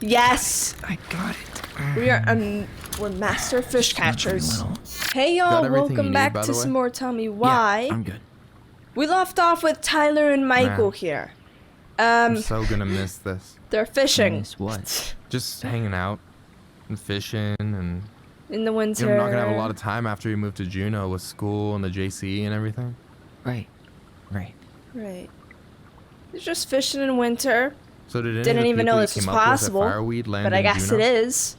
Yes. I got it. We're master fish catchers. Hey y'all, welcome back to some more Tell Me Why. Yeah, I'm good. We left off with Tyler and Michael here. I'm so gonna miss this. They're fishing. Miss what? Just hanging out and fishing and In the winter. I'm not gonna have a lot of time after you move to Juneau with school and the JC and everything. Right. Right. It's just fishing in winter. So didn't Didn't any of the even know people you this was came up with at possible, Fireweed land but I in guess Juneau? it is.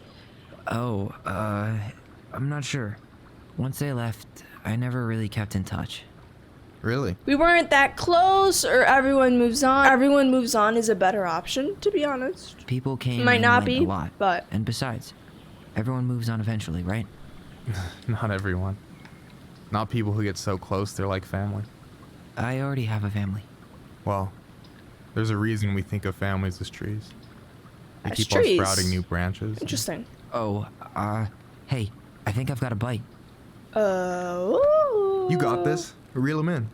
Oh, I'm not sure. Once they left, I never really kept in touch. Really? We weren't that close, or everyone moves on. Everyone moves on is a better option, to be honest. People came Might and not went be, a lot. but And besides, everyone moves on eventually, right? Not everyone. Not people who get so close they're like family. I already have a family. Well, there's a reason we think of families as trees. They As keep trees. on sprouting new branches. interesting. Oh, hey, I think I've got a bite. Oh. You got this. Reel them in.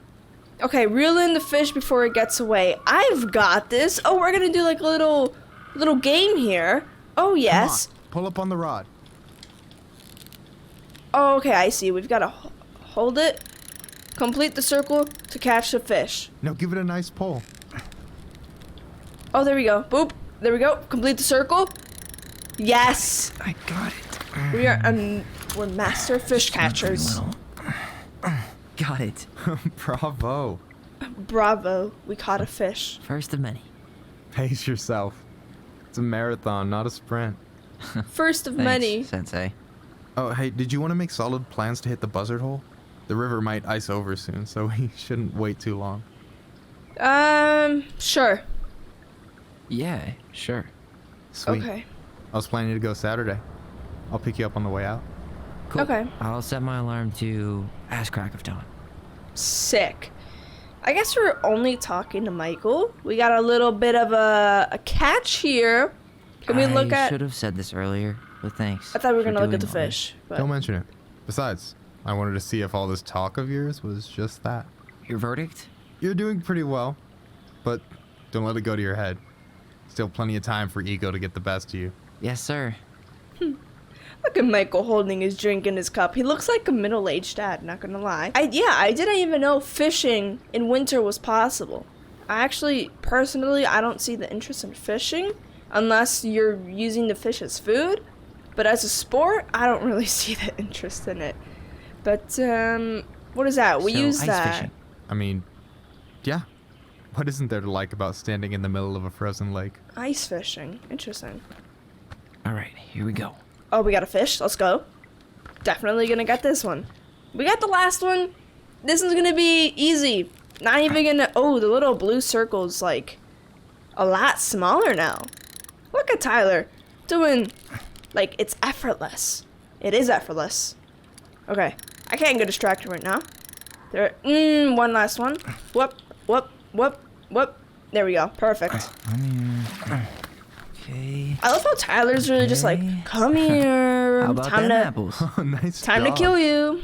Okay, reel in the fish before it gets away. I've got this. Oh, we're gonna do like a little game here. Oh yes. Come on, pull up on the rod. Oh, okay, I see. We've got to hold it, complete the circle to catch the fish. No, give it a nice pull. Oh, there we go. Boop. There we go. Complete the circle. Yes. I got it. We're master fish catchers. Got it. Bravo. Bravo. We caught a fish. First of many. Pace yourself. It's a marathon, not a sprint. First of Thanks, many. Sensei. Oh, hey, did you want to make solid plans to hit the buzzard hole? The river might ice over soon, so we shouldn't wait too long. Sure. Yeah, sure. Sweet. Okay. I was planning to go Saturday. I'll pick you up on the way out. Cool. Okay. I'll set my alarm to ass crack of dawn. Sick. I guess we're only talking to Michael. We got a little bit of a catch here. Can we look I at... should have said this earlier, but thanks. I thought we were for going to look at doing the all fish. But... Don't mention it. Besides, I wanted to see if all this talk of yours was just that. this. Your verdict? You're doing pretty well, but don't let it go to your head. Still plenty of time for ego to get the best of you. Yes, sir. Look at Michael holding his drink in his cup. He looks like a middle-aged dad, not gonna lie. I didn't even know fishing in winter was possible. I actually, personally, I don't see the interest in fishing unless you're using the fish as food. But as a sport, I don't really see the interest in it. But, what is that? We So, use ice that. fishing. I mean, yeah. What isn't there to like about standing in the middle of a frozen lake? Ice fishing. Interesting. All right, here we go. Oh, we got a fish. Let's go. Definitely gonna get this one. We got the last one. This is gonna be easy. Not even gonna... Oh, the little blue circle's like a lot smaller now. Look at Tyler doing... Like, it's effortless. It is effortless. Okay. I can't get distracted right now. There... one last one. Whoop, whoop, whoop, whoop. There we go. Perfect. Okay. I love how Tyler's really just like, come here. How about time them to, apples? Oh, nice time to job. kill you.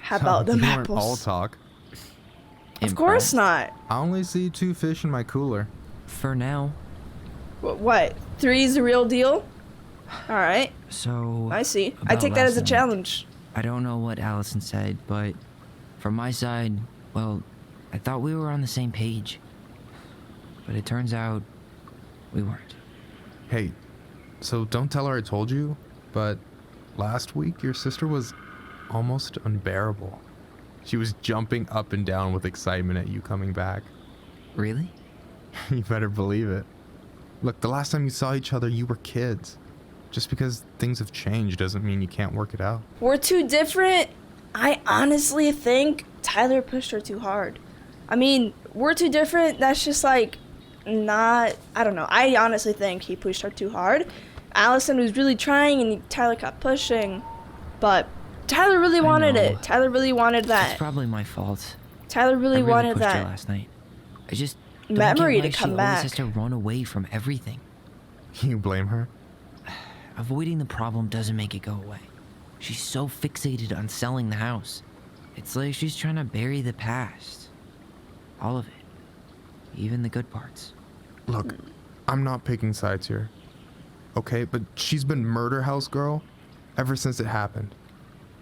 How about them You weren't all apples? talk. Of course not. I only see 2 fish in my cooler. For now. What? 3's the real deal? Alright, So. I see. I about take that as a last night. challenge. I don't know what Allison said, but from my side, well, I thought we were on the same page. But it turns out we weren't. Hey, so don't tell her I told you, but last week your sister was almost unbearable. She was jumping up and down with excitement at you coming back. Really? You better believe it. Look, the last time you saw each other, you were kids. Just because things have changed doesn't mean you can't work it out. We're too different. I honestly think Tyler pushed her too hard. I mean, we're too different. That's just like not... I don't know. I honestly think he pushed her too hard. Allison was really trying and Tyler kept pushing. But Tyler really wanted know. it. Tyler really wanted It's that. probably my fault. Tyler really I really wanted pushed her that last night. I just don't memory get to why come she back. always has to run away from everything. You blame her? Avoiding the problem doesn't make it go away. She's so fixated on selling the house. It's like she's trying to bury the past. All of it. Even the good parts. Look, I'm not picking sides here. okay? But she's been murder house girl ever since it happened.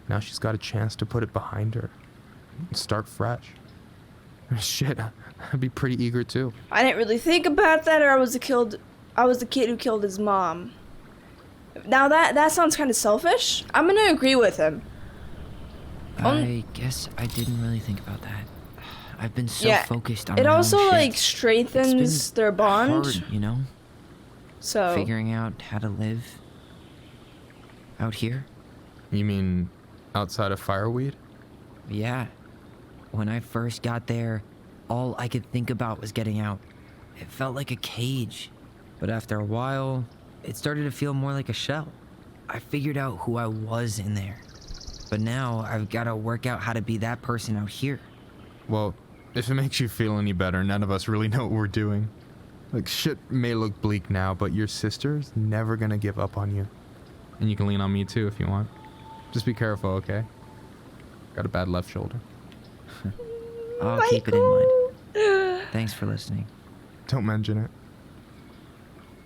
Now she's got a chance to put it behind her and start fresh. Shit, I'd be pretty eager too. I didn't really think about that, or I was the kid who killed his mom. Now that sounds kind of selfish. I'm gonna agree with him. I guess I didn't really think about that. I've been so Yeah, focused on it my also own shit. like It's strengthens been their bond. hard, you know? So Figuring out how to live out here. You mean outside of fireweed? Yeah. When I first got there, all I could think about was getting out. It felt like a cage. But after a while, it started to feel more like a shell. I figured out who I was in there. But now I've got to work out how to be that person out here. Well, if it makes you feel any better, none of us really know what we're doing. Like, shit may look bleak now, but your sister's never gonna give up on you. And you can lean on me too if you want. Just be careful, okay? Got a bad left shoulder. I'll keep it in mind. Thanks for listening. Don't mention it.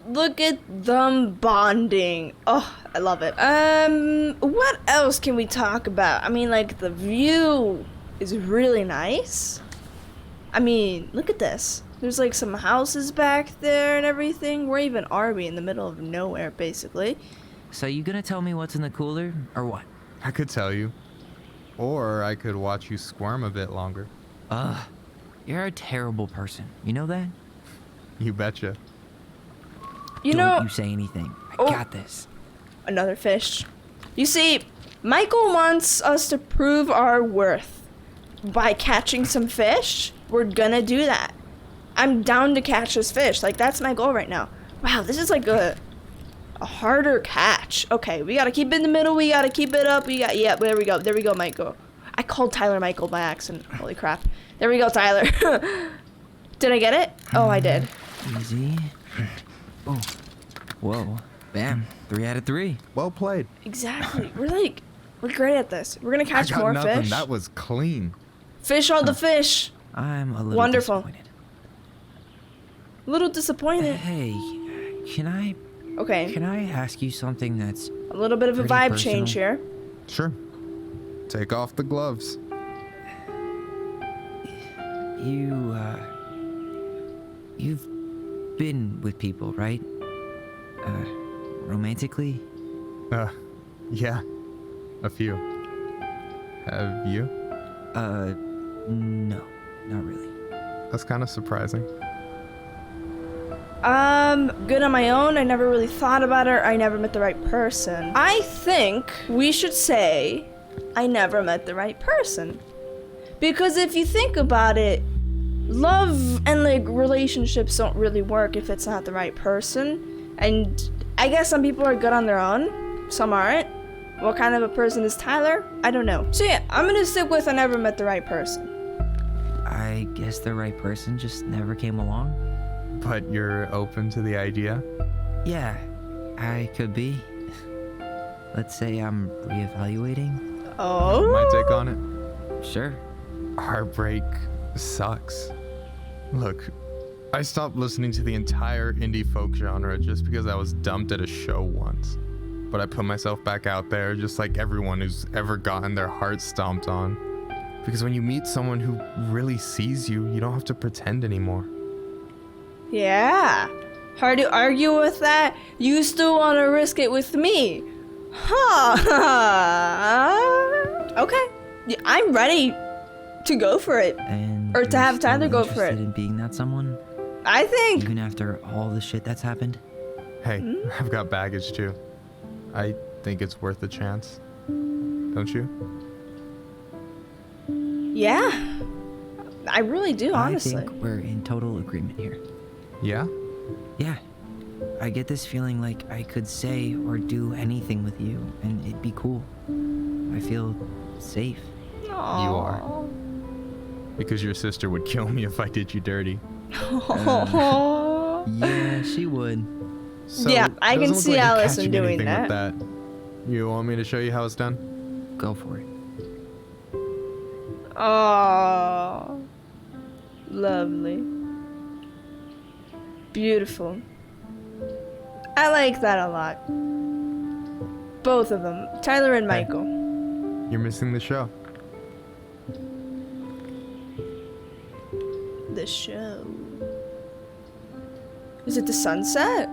look at them bonding. Oh, I love it. What else can we talk about? I mean, like, the view is really nice. I mean, look at this. There's like some houses back there and everything. Where even are we? In the middle of nowhere, basically. So you gonna tell me what's in the cooler, or what? I could tell you. Or I could watch you squirm a bit longer. Ugh, you're a terrible person. You know that? You betcha. You Don't know, you say anything. I Oh. got this. another fish. You see, Michael wants us to prove our worth by catching some fish. We're gonna do that. I'm down to catch this fish. Like, that's my goal right now. Wow, this is like a harder catch. Okay, we gotta keep it in the middle. We gotta keep it up. Yeah, there we go. There we go, Michael. I called Tyler Michael by accident. Holy crap. There we go, Tyler. Did I get it? Oh, I did. Easy. Oh. Whoa. Bam. 3 out of 3. Well played. Exactly. We're great at this. We're gonna catch I got more nothing. fish. That was clean. Fish all the fish. I'm a little Wonderful. disappointed. A little disappointed. Hey, can I Okay, ask you something that's a little bit of a pretty vibe personal? change here. Sure. Take off the gloves. You've been with people, right? Romantically? Yeah. A few. Have you? No, not really. That's kind of surprising. Good on my own. I never really thought about it. I never met the right person. I think we should say I never met the right person. Because if you think about it, love and like relationships don't really work if it's not the right person. And I guess some people are good on their own, some aren't. What kind of a person is Tyler? I don't know. So yeah, I'm gonna stick with I never met the right person. I guess the right person just never came along. But you're open to the idea? Yeah, I could be. Let's say I'm reevaluating. Oh. My take on it? Sure. Heartbreak sucks. Look, I stopped listening to the entire indie folk genre just because I was dumped at a show once. But I put myself back out there just like everyone who's ever gotten their heart stomped on. Because when you meet someone who really sees you, you don't have to pretend anymore. Yeah. Hard to argue with that. You still want to risk it with me. Huh. Okay. Yeah, I'm ready to go for it. And Or to you're have still Tyler go for it. interested in being that someone, I think. even after all the shit that's happened. Hey, I've got baggage too. I think it's worth a chance. Don't you? Yeah. I really do, honestly. I think we're in total agreement here. Yeah? Yeah. I get this feeling like I could say or do anything with you, and it'd be cool. I feel safe. Aw. You are. Because your sister would kill me if I did you dirty. Yeah, she would. So, Yeah, I can doesn't look see like you're Allison catching doing anything with that. You want me to show you how it's done? Go for it. Oh. Lovely. Beautiful. I like that a lot. Both of them, Tyler and Hey. Michael. You're missing the show. The show. Is it the sunset?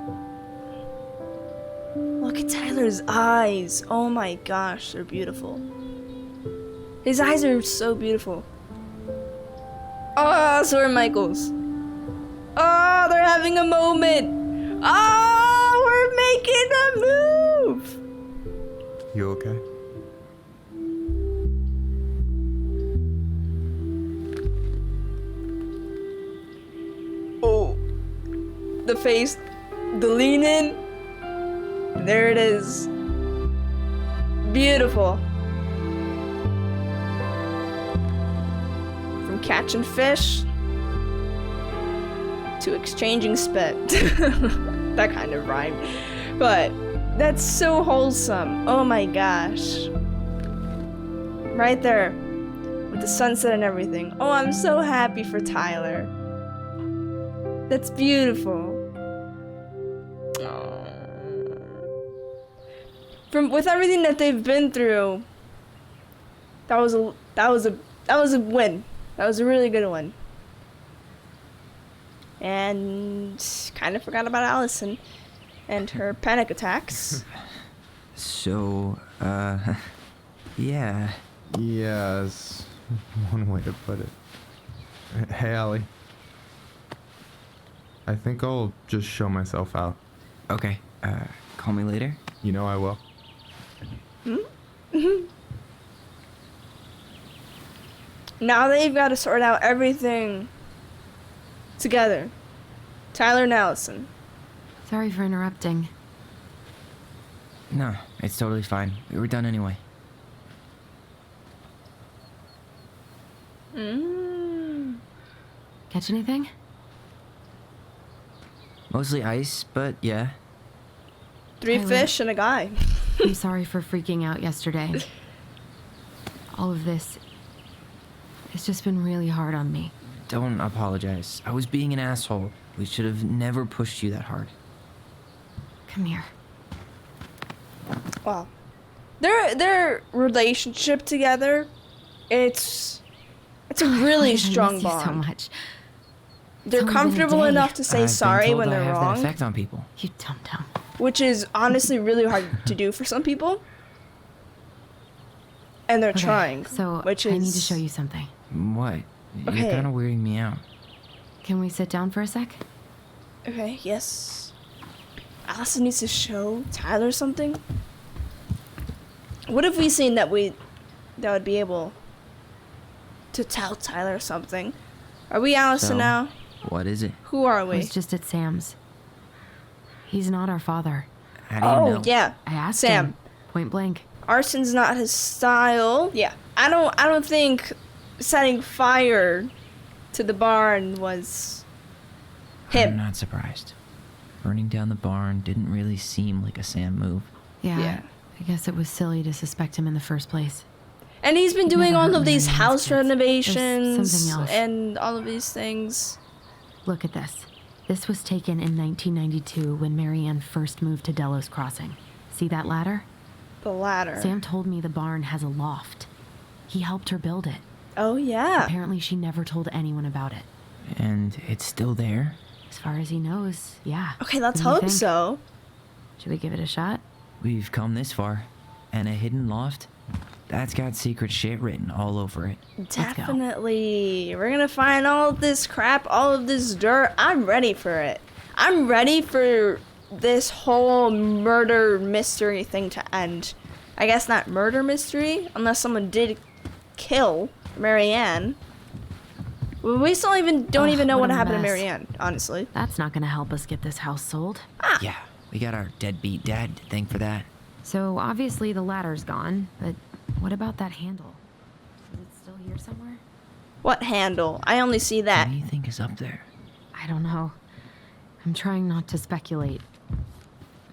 Look at Tyler's eyes. Oh my gosh, they're beautiful. His eyes are so beautiful. Oh, so are Michael's. Oh, they're having a moment. Oh, we're making a move. You okay? Oh, the face, the lean in. There it is. Beautiful. From catching fish to exchanging spit. That kind of rhyme. But that's so wholesome. Oh my gosh. Right there. With the sunset and everything. Oh, I'm so happy for Tyler. That's beautiful. With everything that they've been through, that was a win. That was a really good one. And kind of forgot about Allison and her panic attacks. So, yeah. Yes, one way to put it. Hey, Allie. I think I'll just show myself out. Okay, call me later. You know I will. Now they've got to sort out everything together. Tyler and Allison. Sorry for interrupting. No, it's totally fine. We were done anyway. Catch anything? Mostly ice, but yeah. 3 Tyler. fish and a guy. I'm sorry for freaking out yesterday. All of this, it's just been really hard on me. Don't apologize. I was being an asshole. We should have never pushed you that hard. Come here. Wow. Their relationship together, it's a really I strong miss you bond. so much. They're It's only been a comfortable day. enough to say I've sorry been told when I they're have wrong, that effect on people. You dum-dum. which is honestly really hard to do for some people. And they're Okay, trying, so which is I need to show you something. What? Okay. You're kind of weirding me out. Can we sit down for a sec? Okay, yes. Allison needs to show Tyler something. What have we seen that would be able to tell Tyler something? Are we Allison So, now? What is it? Who are I we? was just at Sam's. He's not our father. How do you Oh know? yeah, I asked Sam. him, point blank. Arson's not his style. Yeah, I don't think setting fire to the barn was I'm him. not surprised. Burning down the barn didn't really seem like a Sam move. Yeah. I guess it was silly to suspect him in the first place. And he's been doing Never all hurt of these Marianne's house kids. There's renovations something else. and all of these things. Look at this. This was taken in 1992 when Marianne first moved to Delos Crossing. See that ladder? The ladder. Sam told me the barn has a loft. He helped her build it. Oh yeah. Apparently she never told anyone about it. And it's still there? As far as he knows, yeah. Okay, let's What do you hope think? so. Should we give it a shot? We've come this far. And a hidden loft? That's got secret shit written all over it. go. Definitely. We're gonna find all of this crap, all of this dirt. I'm ready for it. I'm ready for this whole murder mystery thing to end. I guess not murder mystery, unless someone did kill Marianne. Well, we still don't Ugh, even know what what a happened to mess. Marianne, honestly. That's not gonna help us get this house sold. Yeah, we got our deadbeat dad to thank for that. So obviously the ladder's gone, but what about that handle? Is it still here somewhere? What handle? I only see that. What do you think is up there? I don't know. I'm trying not to speculate.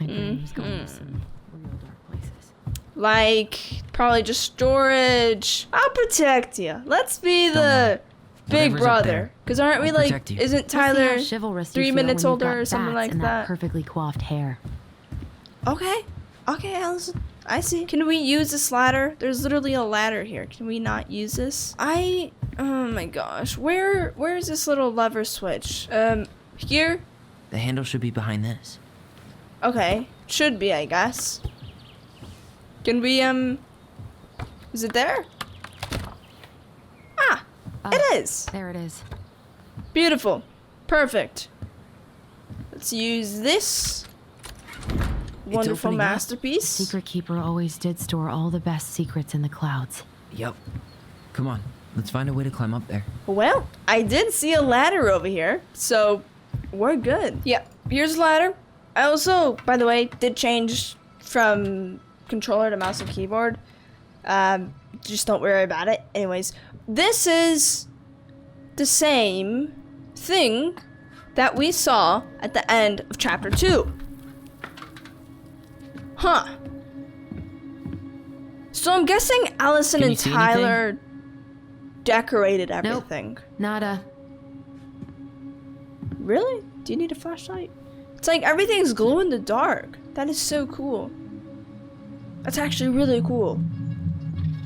My brain's going to some real dark places. Like, probably just storage. I'll protect you. Let's be the worry. big Whatever's up brother. there, Because aren't we I'll like, protect you. isn't Let's see how Tyler chivalrous you 3 feel minutes when you've older got or something bats like and that? perfectly coiffed hair. Okay. Okay, Allison. I see. Can we use this ladder? There's literally a ladder here. Can we not use this? Oh my gosh. Where's this little lever switch? Here? The handle should be behind this. Okay. Should be, I guess. Can we, is it there? Ah, it is. There it is. Beautiful. Perfect. Let's use this wonderful opening up. masterpiece. Secret Keeper always did store all the best secrets in the clouds. Yep. Come on, let's find a way to climb up there. Well, I did see a ladder over here, so we're good. Yeah, here's a ladder. I also, by the way, did change from controller to mouse and keyboard. Just don't worry about it. Anyways, this is the same thing that we saw at the end of chapter 2. Huh. So I'm guessing Allison Can and you see Tyler decorated everything. Nada. Really? Do you need a flashlight? It's like everything's glow in the dark. That is so cool. That's actually really cool.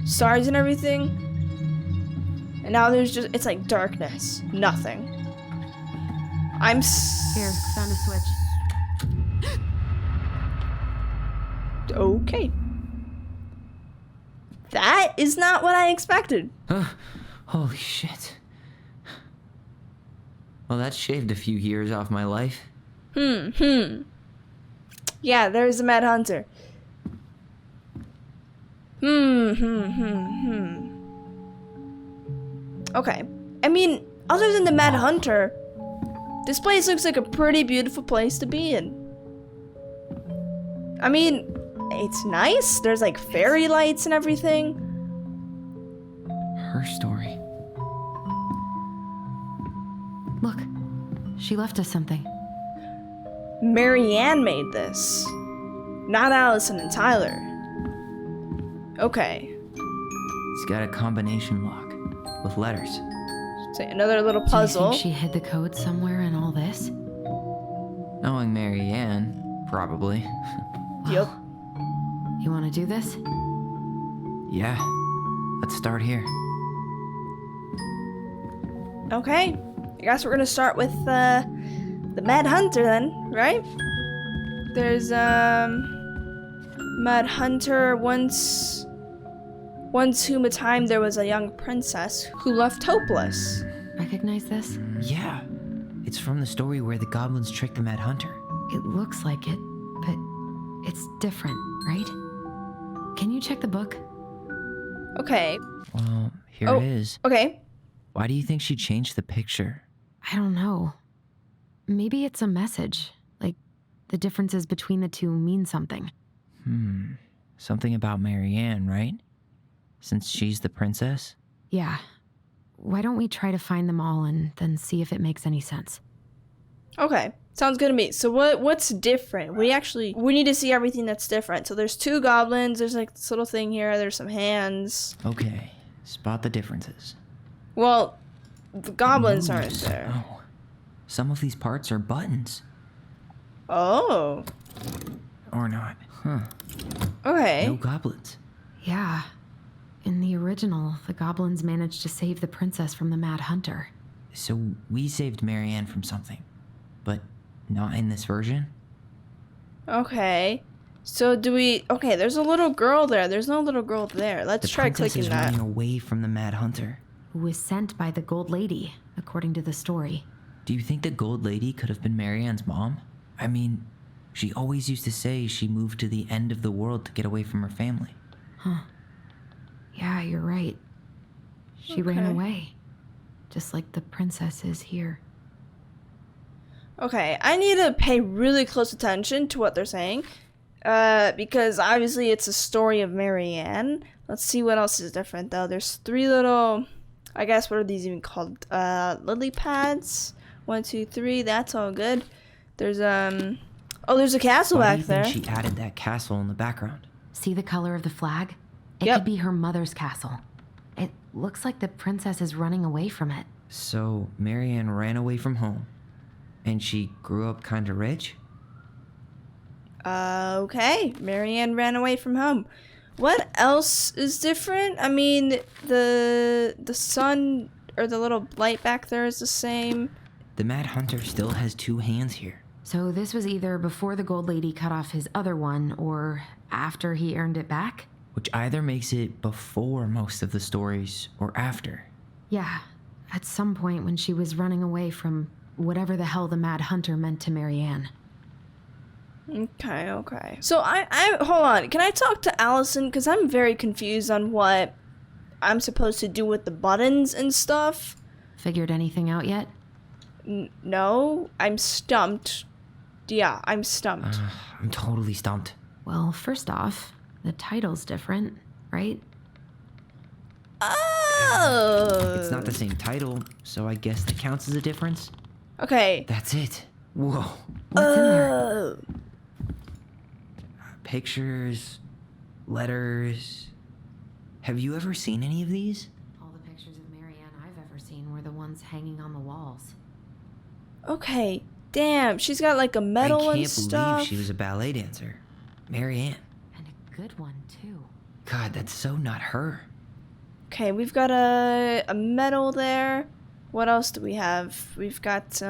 Stars and everything. And now there's just, it's like darkness. Nothing. Here, found a switch. Okay. That is not what I expected. Holy shit. Well, that shaved a few years off my life. Yeah, there's the Mad Hunter. Okay. I mean, other than the Mad Hunter, this place looks like a pretty beautiful place to be in. I mean, it's nice. There's like fairy lights and everything. Her story. Look, she left us something. Marianne made this, not Allison and Tyler. Okay. It's got a combination lock with letters. So another little Do you puzzle. think she hid the code somewhere in all this? Knowing Marianne, probably. Yep. You want to do this? Yeah. Let's start here. Okay. I guess we're gonna start with the Mad Hunter then, right? There's Mad Hunter once whom a time there was a young princess who left hopeless. Recognize this? Yeah. It's from the story where the goblins tricked the Mad Hunter. It looks like it, but it's different, right? Can you check the book? Okay. Well, here Oh. it is. Okay. Why do you think she changed the picture? I don't know. Maybe it's a message. Like, the differences between the two mean something. Something about Marianne, right? Since she's the princess? Yeah. Why don't we try to find them all and then see if it makes any sense? Okay. Sounds good to me. So what's different? We need to see everything that's different. So there's 2 goblins, there's like this little thing here, there's some hands. Okay. Spot the differences. Well, the goblins aren't Moves. there. Oh. Some of these parts are buttons. Oh. Or not. Huh. Okay. No goblins. Yeah. In the original, the goblins managed to save the princess from the Mad Hunter. So we saved Marianne from something. But not in this version? Okay. So do we... Okay, there's a little girl there. There's no little girl there. Let's The try princess clicking is that. running away from the Mad Hunter. Who was sent by the Gold Lady, according to the story. Do you think the Gold Lady could have been Marianne's mom? I mean, she always used to say she moved to the end of the world to get away from her family. Yeah, you're right. She ran Okay. away. Just like the princess is here. Okay, I need to pay really close attention to what they're saying. Because obviously it's a story of Marianne. Let's see what else is different though. There's 3 little... I guess what are these even called? Lily pads. 1, 2, 3. That's all good. There's oh, there's a castle Why back do you there. think she added that castle in the background? See the color of the flag? It Yep. could be her mother's castle. It looks like the princess is running away from it. So Marianne ran away from home, and she grew up kind of rich? Okay, Marianne ran away from home. What else is different? I mean, the sun or the little light back there is the same. The Mad Hunter still has 2 hands here. So this was either before the Gold Lady cut off his other one or after he earned it back? Which either makes it before most of the stories or after. Yeah, at some point when she was running away from whatever the hell the Mad Hunter meant to Marianne. Okay. So I hold on. Can I talk to Allison? Because I'm very confused on what I'm supposed to do with the buttons and stuff. Figured anything out yet? No, I'm stumped. Yeah, I'm stumped. I'm totally stumped. Well, first off, the title's different, right? Oh! It's not the same title, so I guess that counts as a difference. Okay. That's it. Whoa. What's in there? Pictures, letters. Have you ever seen any of these? All the pictures of Marianne I've ever seen were the ones hanging on the walls. Okay. Damn, she's got like a medal I and can't stuff. believe she was a ballet dancer. Marianne. And a good one, too. God, that's so not her. Okay, we've got a medal there. What else do we have? We've got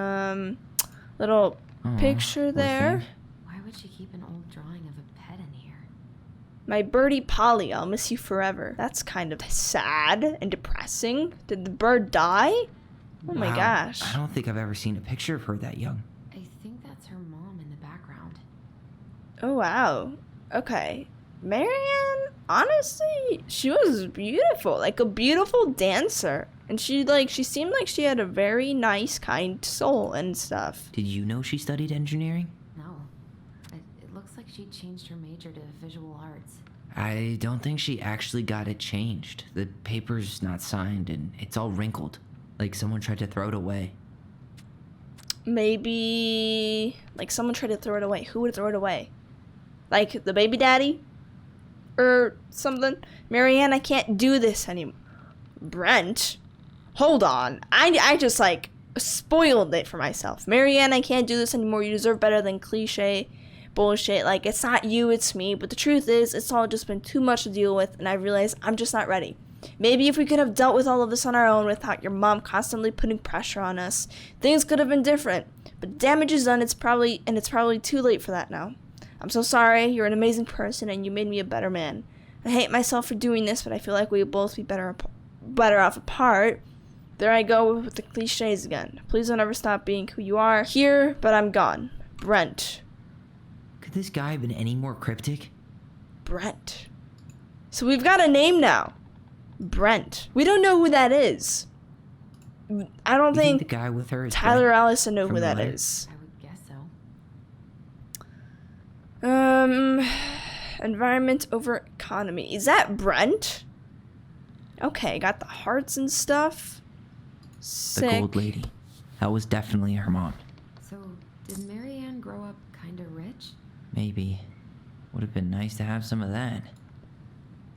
little Aw, picture poor there. thing. Why would she keep an old drawing of a pet in here? My birdie Polly, I'll miss you forever. That's kind of sad and depressing. Did the bird die? Oh my Wow, gosh. I don't think I've ever seen a picture of her that young. I think that's her mom in the background. Oh wow. Okay. Marianne, honestly, she was beautiful. Like a beautiful dancer. And she seemed like she had a very nice, kind soul and stuff. Did you know she studied engineering? No. It looks like she changed her major to visual arts. I don't think she actually got it changed. The paper's not signed and it's all wrinkled. Like someone tried to throw it away. Maybe like someone tried to throw it away. Who would throw it away? Like the baby daddy? Or something? Marianne, I can't do this anymore. Brent? Hold on. I just like spoiled it for myself. Marianne, I can't do this anymore. You deserve better than cliche bullshit. Like, it's not you, it's me. But the truth is, it's all just been too much to deal with, and I realize I'm just not ready. Maybe if we could have dealt with all of this on our own without your mom constantly putting pressure on us, things could have been different. But damage is done, it's probably too late for that now. I'm so sorry, you're an amazing person, and you made me a better man. I hate myself for doing this, but I feel like we would both be better off apart. There I go with the cliches again. Please don't ever stop being who you are. Here, but I'm gone. Brent. Could this guy have been any more cryptic? Brent. So we've got a name now. Brent. We don't know who that is. I don't You think the guy with her is Tyler Brent Allison know from who the that letter? is. I would guess so. Environment over economy. Is that Brent? Okay, got the hearts and stuff. The Sick. gold lady. That was definitely her mom. So, did Marianne grow up kinda rich? Maybe. Would have been nice to have some of that.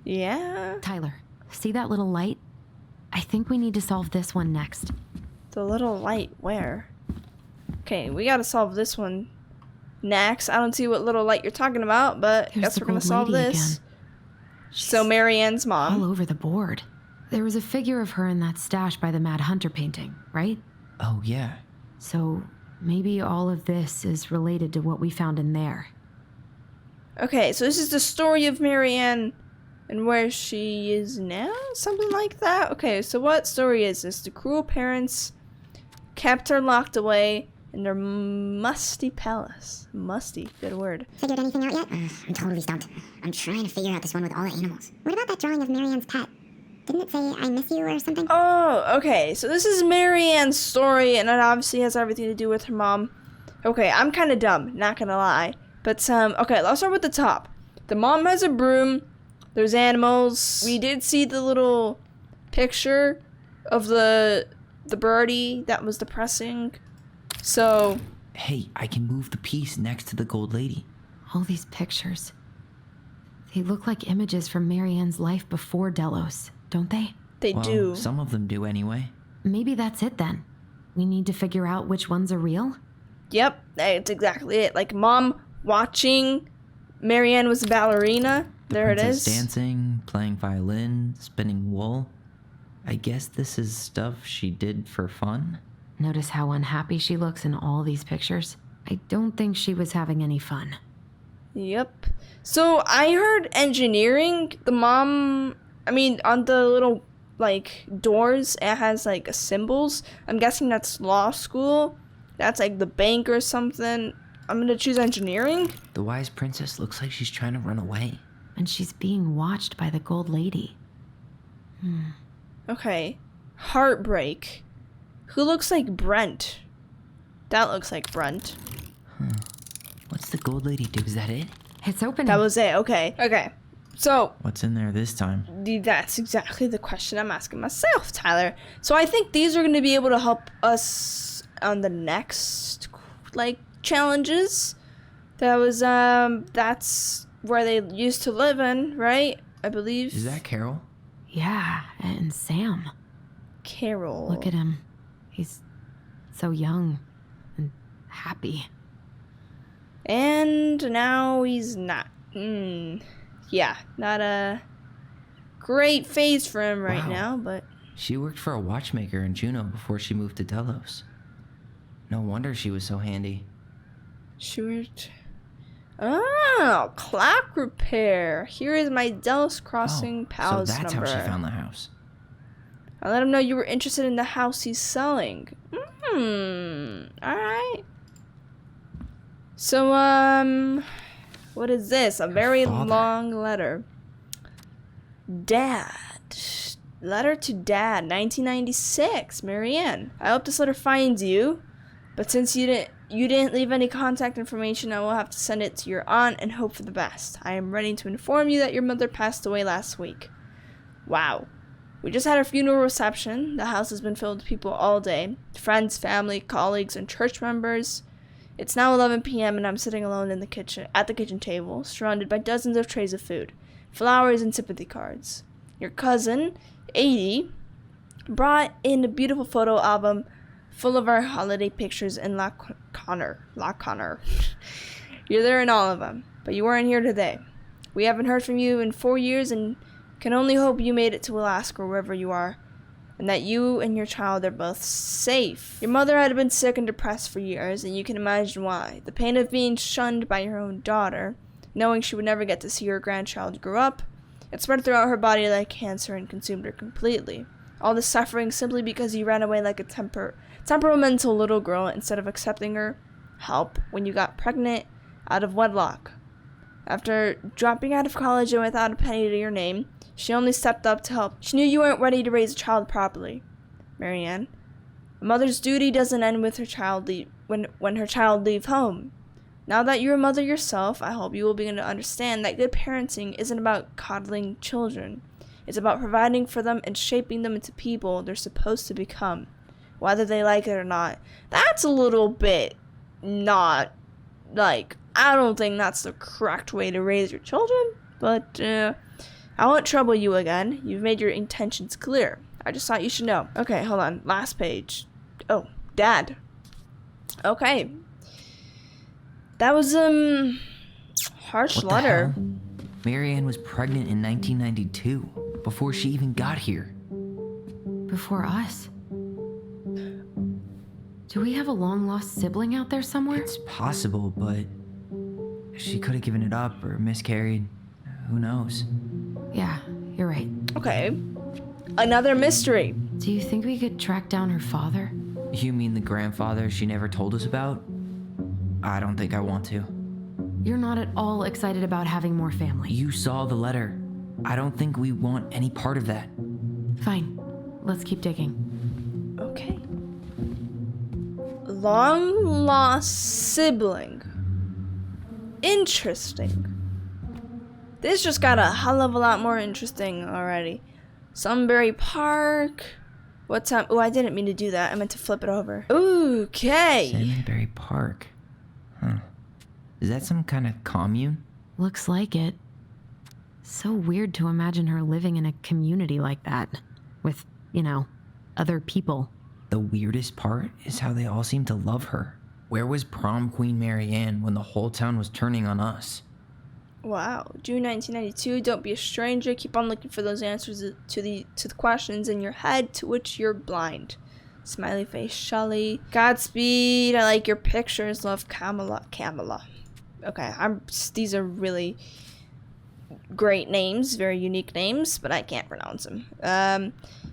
Yeah. Tyler, see that little light? I think we need to solve this one next. The little light, where? Okay, we gotta solve this one next. I don't see what little light you're talking about, but Here's guess the we're gonna gold solve lady this. again. So Marianne's mom. All over the board. There was a figure of her in that stash by the Mad Hunter painting, right? Oh, yeah. So maybe all of this is related to what we found in there. Okay, so this is the story of Marianne and where she is now? Something like that? Okay, so what story is this? The cruel parents kept her locked away in their musty palace. Musty, good word. Figured anything out yet? I'm totally stumped. I'm trying to figure out this one with all the animals. What about that drawing of Marianne's pet? Didn't it say, I miss you or something? Oh, okay, so this is Marianne's story, and it obviously has everything to do with her mom. Okay, I'm kind of dumb, not gonna lie. But, okay, let's start with the top. The mom has a broom. There's animals. We did see the little picture of the birdie that was depressing. So, Hey, I can move the piece next to the gold lady. All these pictures. They look like images from Marianne's life before Delos, don't they? they Well, do. some of them do anyway. Maybe that's it then. We need to figure out which ones are real? Yep, that's exactly it. Like, mom watching Marianne was a ballerina. There it Princess is. dancing, playing violin, spinning wool. I guess this is stuff she did for fun? Notice how unhappy she looks in all these pictures? I don't think she was having any fun. Yep. So I heard engineering. The mom, I mean, on the little like doors, it has like symbols. I'm guessing that's law school. That's like the bank or something. I'm gonna choose engineering. The wise princess looks like she's trying to run away. And she's being watched by the gold lady. Okay. Heartbreak. Who looks like Brent? That looks like Brent. What's the gold lady do? Is that it? It's open. That was it. Okay. Okay. So What's in there this time? that's exactly the question I'm asking myself, Tyler. So I think these are going to be able to help us on the next like challenges. That was that's where they used to live in, right? I believe. Is that Carol? Yeah, and Sam. Carol? Look at him. He's so young and happy. And now he's not. Yeah, not a great phase for him right Wow. now, but She worked for a watchmaker in Juneau before she moved to Delos. No wonder she was so handy. she worked. Oh, clock repair. Here is my Delos Crossing pals so that's number. how she found the house. I let him know you were interested in the house he's selling. Alright. So, what is this? A very father. long letter. Dad. Letter to Dad, 1996. Marianne. I hope this letter finds you, but since you didn't leave any contact information, I will have to send it to your aunt and hope for the best. I am ready to inform you that your mother passed away last week. Wow. We just had our funeral reception. The house has been filled with people all day. Friends, family, colleagues, and church members. It's now 11 p.m. and I'm sitting alone in the kitchen at the kitchen table, surrounded by dozens of trays of food, flowers, and sympathy cards. Your cousin, 80, brought in a beautiful photo album full of our holiday pictures in La Connor. You're there in all of them, but you weren't here today. We haven't heard from you in 4 years and can only hope you made it to Alaska or wherever you are, and that you and your child are both safe. Your mother had been sick and depressed for years, and you can imagine why. The pain of being shunned by your own daughter, knowing she would never get to see her grandchild grow up, it spread throughout her body like cancer and consumed her completely. All this suffering simply because you ran away like a temperamental little girl instead of accepting her help when you got pregnant out of wedlock. After dropping out of college and without a penny to your name, she only stepped up to help. She knew you weren't ready to raise a child properly. Marianne, a mother's duty doesn't end with her child when her child leaves home. Now that you're a mother yourself, I hope you will begin to understand that good parenting isn't about coddling children. It's about providing for them and shaping them into people they're supposed to become, whether they like it or not. That's a little bit not, like, I don't think that's the correct way to raise your children, but, I won't trouble you again. You've made your intentions clear. I just thought you should know. Okay, hold on. Last page. Oh, Dad. Okay. That was, harsh What the letter. hell? Marianne was pregnant in 1992, before she even got here. Before us? Do we have a long-lost sibling out there somewhere? It's possible, but she could have given it up or miscarried. Who knows? Yeah, you're right. Okay. Another mystery. Do you think we could track down her father? You mean the grandfather she never told us about? I don't think I want to. You're not at all excited about having more family. You saw the letter. I don't think we want any part of that. Fine. Let's keep digging. Okay. Long lost sibling. Interesting. This just got a hell of a lot more interesting already. Sunbury Park. What time? Oh, I didn't mean to do that. I meant to flip it over. Okay. Sandberry Park. Huh. Is that some kind of commune? Looks like it. So weird to imagine her living in a community like that. With, other people. The weirdest part is how they all seem to love her. Where was prom queen Marianne when the whole town was turning on us? Wow. June 1992. Don't be a stranger. Keep on looking for those answers to the questions in your head to which you're blind. Smiley face, Shelly. Godspeed. I like your pictures. Love, Kamala. Okay, these are really great names, very unique names, but I can't pronounce them.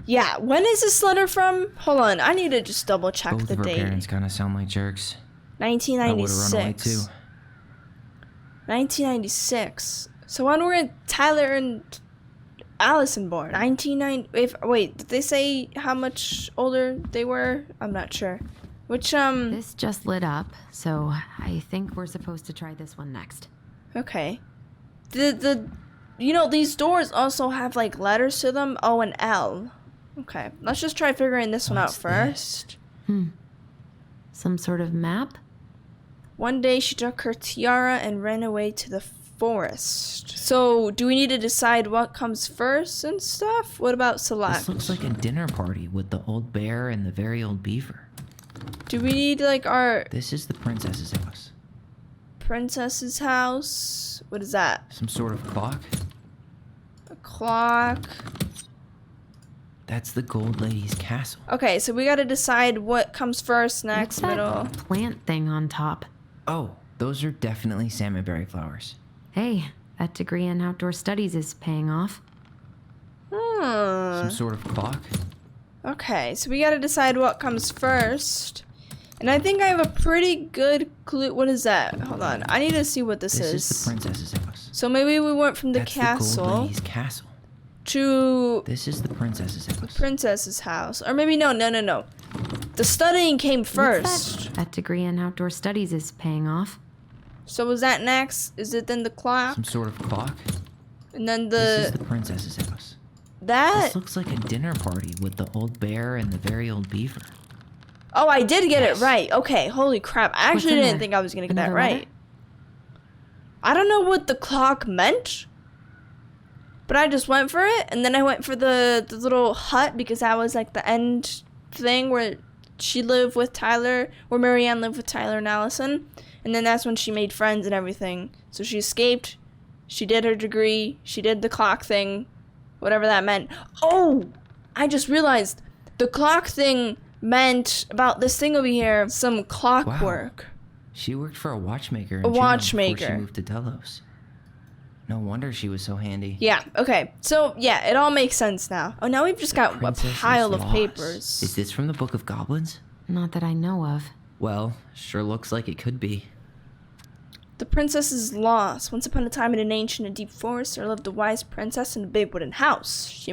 Yeah, when is this letter from? Hold on, I need to just double check Both the of our date. parents kind of sound like jerks. I would have run away 1996. too. 1996. So when were Tyler and Allison born? 1990. Wait, did they say how much older they were? I'm not sure. Which This just lit up, so I think we're supposed to try this one next. Okay. These doors also have like letters to them, O and L. Okay, let's just try figuring this one out What's first. Some sort of map? One day she took her tiara and ran away to the forest. So, do we need to decide what comes first and stuff? What about select? This looks like a dinner party with the old bear and the very old beaver. Do we need like our This is the princess's house. princess's house? What is that? Some sort of clock? A clock. That's the gold lady's castle. Okay, so we gotta decide what comes first, next, What's that middle. plant thing on top? Oh, those are definitely salmonberry flowers. Hey, that degree in outdoor studies is paying off. Some sort of clock? Okay, so we gotta decide what comes first. And I think I have a pretty good clue. What is that? Hold on. I need to see what this This is. is the princess's house. So maybe we went from the That's the gold castle lady's castle. to This is the princess's house. princess's house. Or maybe no. The studying came What's first. that degree in outdoor studies is paying off. So was that next? Is it then the clock? Some sort of clock? And then This is the... the princess's house. That... This looks like a dinner party with the old bear and the very old beaver. Oh, I did get Yes. it right. Okay, holy crap. I What's actually in didn't there? think I was going to get that Another right. letter? I don't know what the clock meant, but I just went for it. And then I went for the little hut because that was like the end thing where she lived with Tyler, where Marianne lived with Tyler and Allison. And then that's when she made friends and everything. So she escaped. She did her degree. She did the clock thing, whatever that meant. Oh, I just realized the clock thing meant about this thing over here, some clockwork. She worked for a watchmaker in A Juneau watchmaker. before she moved to Delos. No wonder she was so handy. Yeah, okay. So, yeah, it all makes sense now. Oh, now we've just got a Princess is pile of lost. papers. Is this from the Book of Goblins? Not that I know of. Well, sure looks like it could be. The princess is lost. Once upon a time in an ancient and deep forest, there lived a wise princess in a big wooden house. She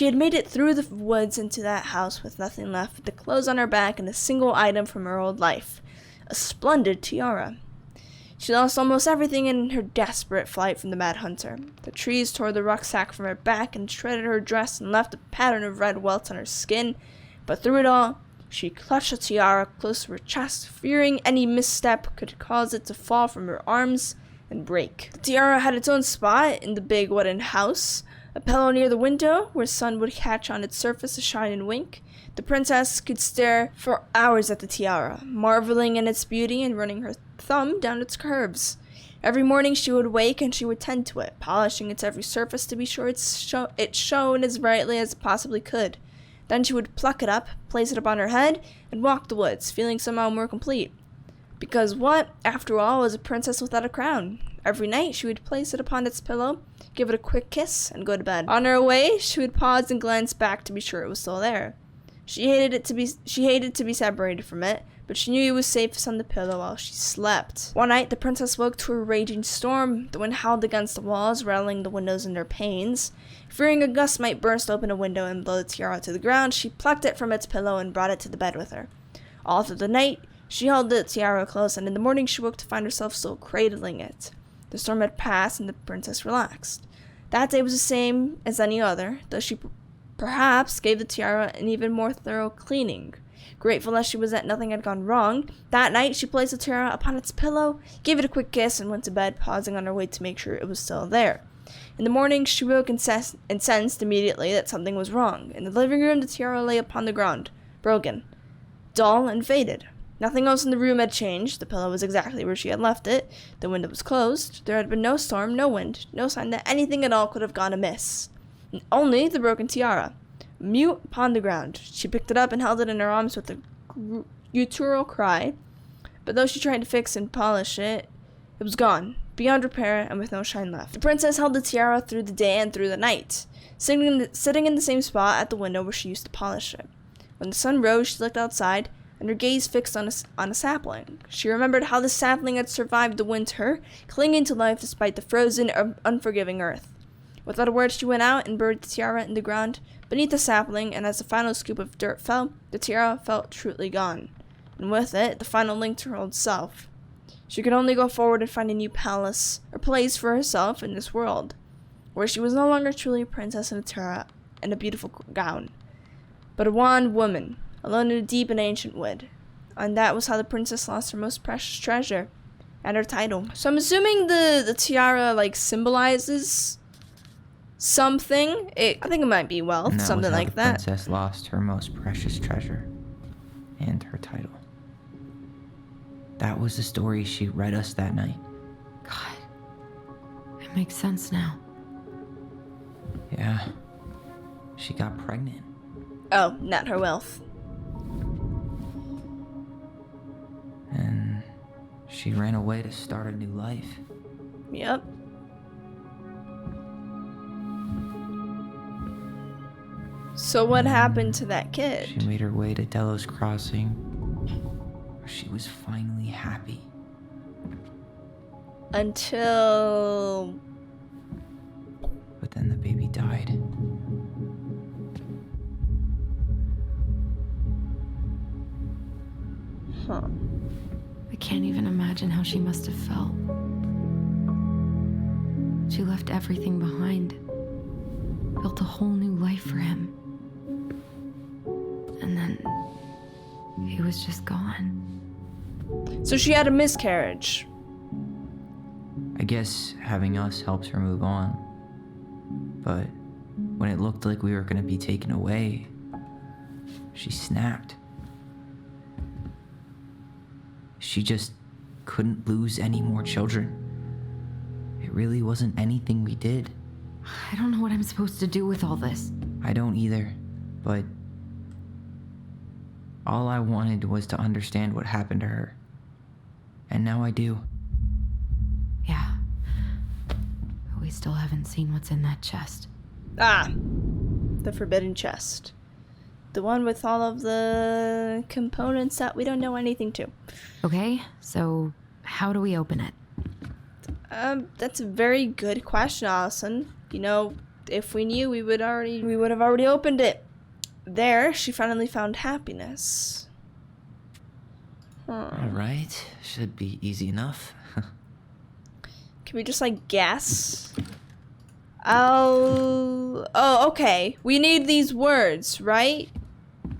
had made it through the woods into that house with nothing left but the clothes on her back and a single item from her old life. A splendid tiara. She lost almost everything in her desperate flight from the mad hunter. The trees tore the rucksack from her back and shredded her dress and left a pattern of red welts on her skin. But through it all, she clutched the tiara close to her chest, fearing any misstep could cause it to fall from her arms and break. The tiara had its own spot in the big wooden house, a pillow near the window where sun would catch on its surface a shine and wink. The princess could stare for hours at the tiara, marveling in its beauty and running her thumb down its curves. Every morning she would wake and she would tend to it, polishing its every surface to be sure it shone as brightly as it possibly could. Then she would pluck it up, place it upon her head, and walk the woods, feeling somehow more complete. Because what, after all, was a princess without a crown? Every night she would place it upon its pillow, give it a quick kiss, and go to bed. On her way, she would pause and glance back to be sure it was still there. She hated to be separated from it, but she knew it was safest on the pillow while she slept. One night, the princess woke to a raging storm. The wind howled against the walls, rattling the windows and their panes. Fearing a gust might burst open a window and blow the tiara to the ground, she plucked it from its pillow and brought it to the bed with her. All through the night, she held the tiara close, and in the morning she woke to find herself still cradling it. The storm had passed, and the princess relaxed. That day was the same as any other, though she perhaps gave the tiara an even more thorough cleaning. Grateful as she was that nothing had gone wrong, that night she placed the tiara upon its pillow, gave it a quick kiss, and went to bed, pausing on her way to make sure it was still there. In the morning, she woke and sensed immediately that something was wrong. In the living room, the tiara lay upon the ground, broken, dull, and faded. Nothing else in the room had changed. The pillow was exactly where she had left it. The window was closed. There had been no storm, no wind, no sign that anything at all could have gone amiss. Only the broken tiara. Mute upon the ground. She picked it up and held it in her arms with a guttural cry. But though she tried to fix and polish it, it was gone, beyond repair, and with no shine left. The princess held the tiara through the day and through the night, sitting in the same spot at the window where she used to polish it. When the sun rose, she looked outside, and her gaze fixed on a sapling. She remembered how the sapling had survived the winter, clinging to life despite the frozen, unforgiving earth. Without a word, she went out and buried the tiara in the ground beneath the sapling, and as the final scoop of dirt fell, the tiara felt truly gone, and with it, the final link to her old self. She could only go forward and find a new palace, or place for herself in this world, where she was no longer truly a princess in a tiara and a beautiful gown, but a wan woman, alone in a deep and ancient wood. And that was how the princess lost her most precious treasure, and her title. So I'm assuming the tiara, like, symbolizes something. I think it might be wealth, And that something was how like the that. princess lost her most precious treasure and her title. That was the story she read us that night. God. It makes sense now. Yeah. She got pregnant. Oh, not her wealth. And she ran away to start a new life. Yep. So what happened to that She kid? made her way to Delos Crossing, where she was finally happy. Until... But then the baby died. Huh. I can't even imagine how she must have felt. She left everything behind, built a whole new life for him. And then he was just gone. So she had a miscarriage. I guess having us helps her move on. But when it looked like we were gonna be taken away, she snapped. She just couldn't lose any more children. It really wasn't anything we did. I don't know what I'm supposed to do with all this. I don't either, but all I wanted was to understand what happened to her. And now I do. Yeah. But we still haven't seen what's in that chest. Ah, the forbidden chest. The one with all of the components that we don't know anything to. Okay, so how do we open it? That's a very good question, Allison. You know, if we knew, we would have already opened it. There, she finally found happiness. Huh. Alright, should be easy enough. Can we just, like, guess? Oh, okay. We need these words, right?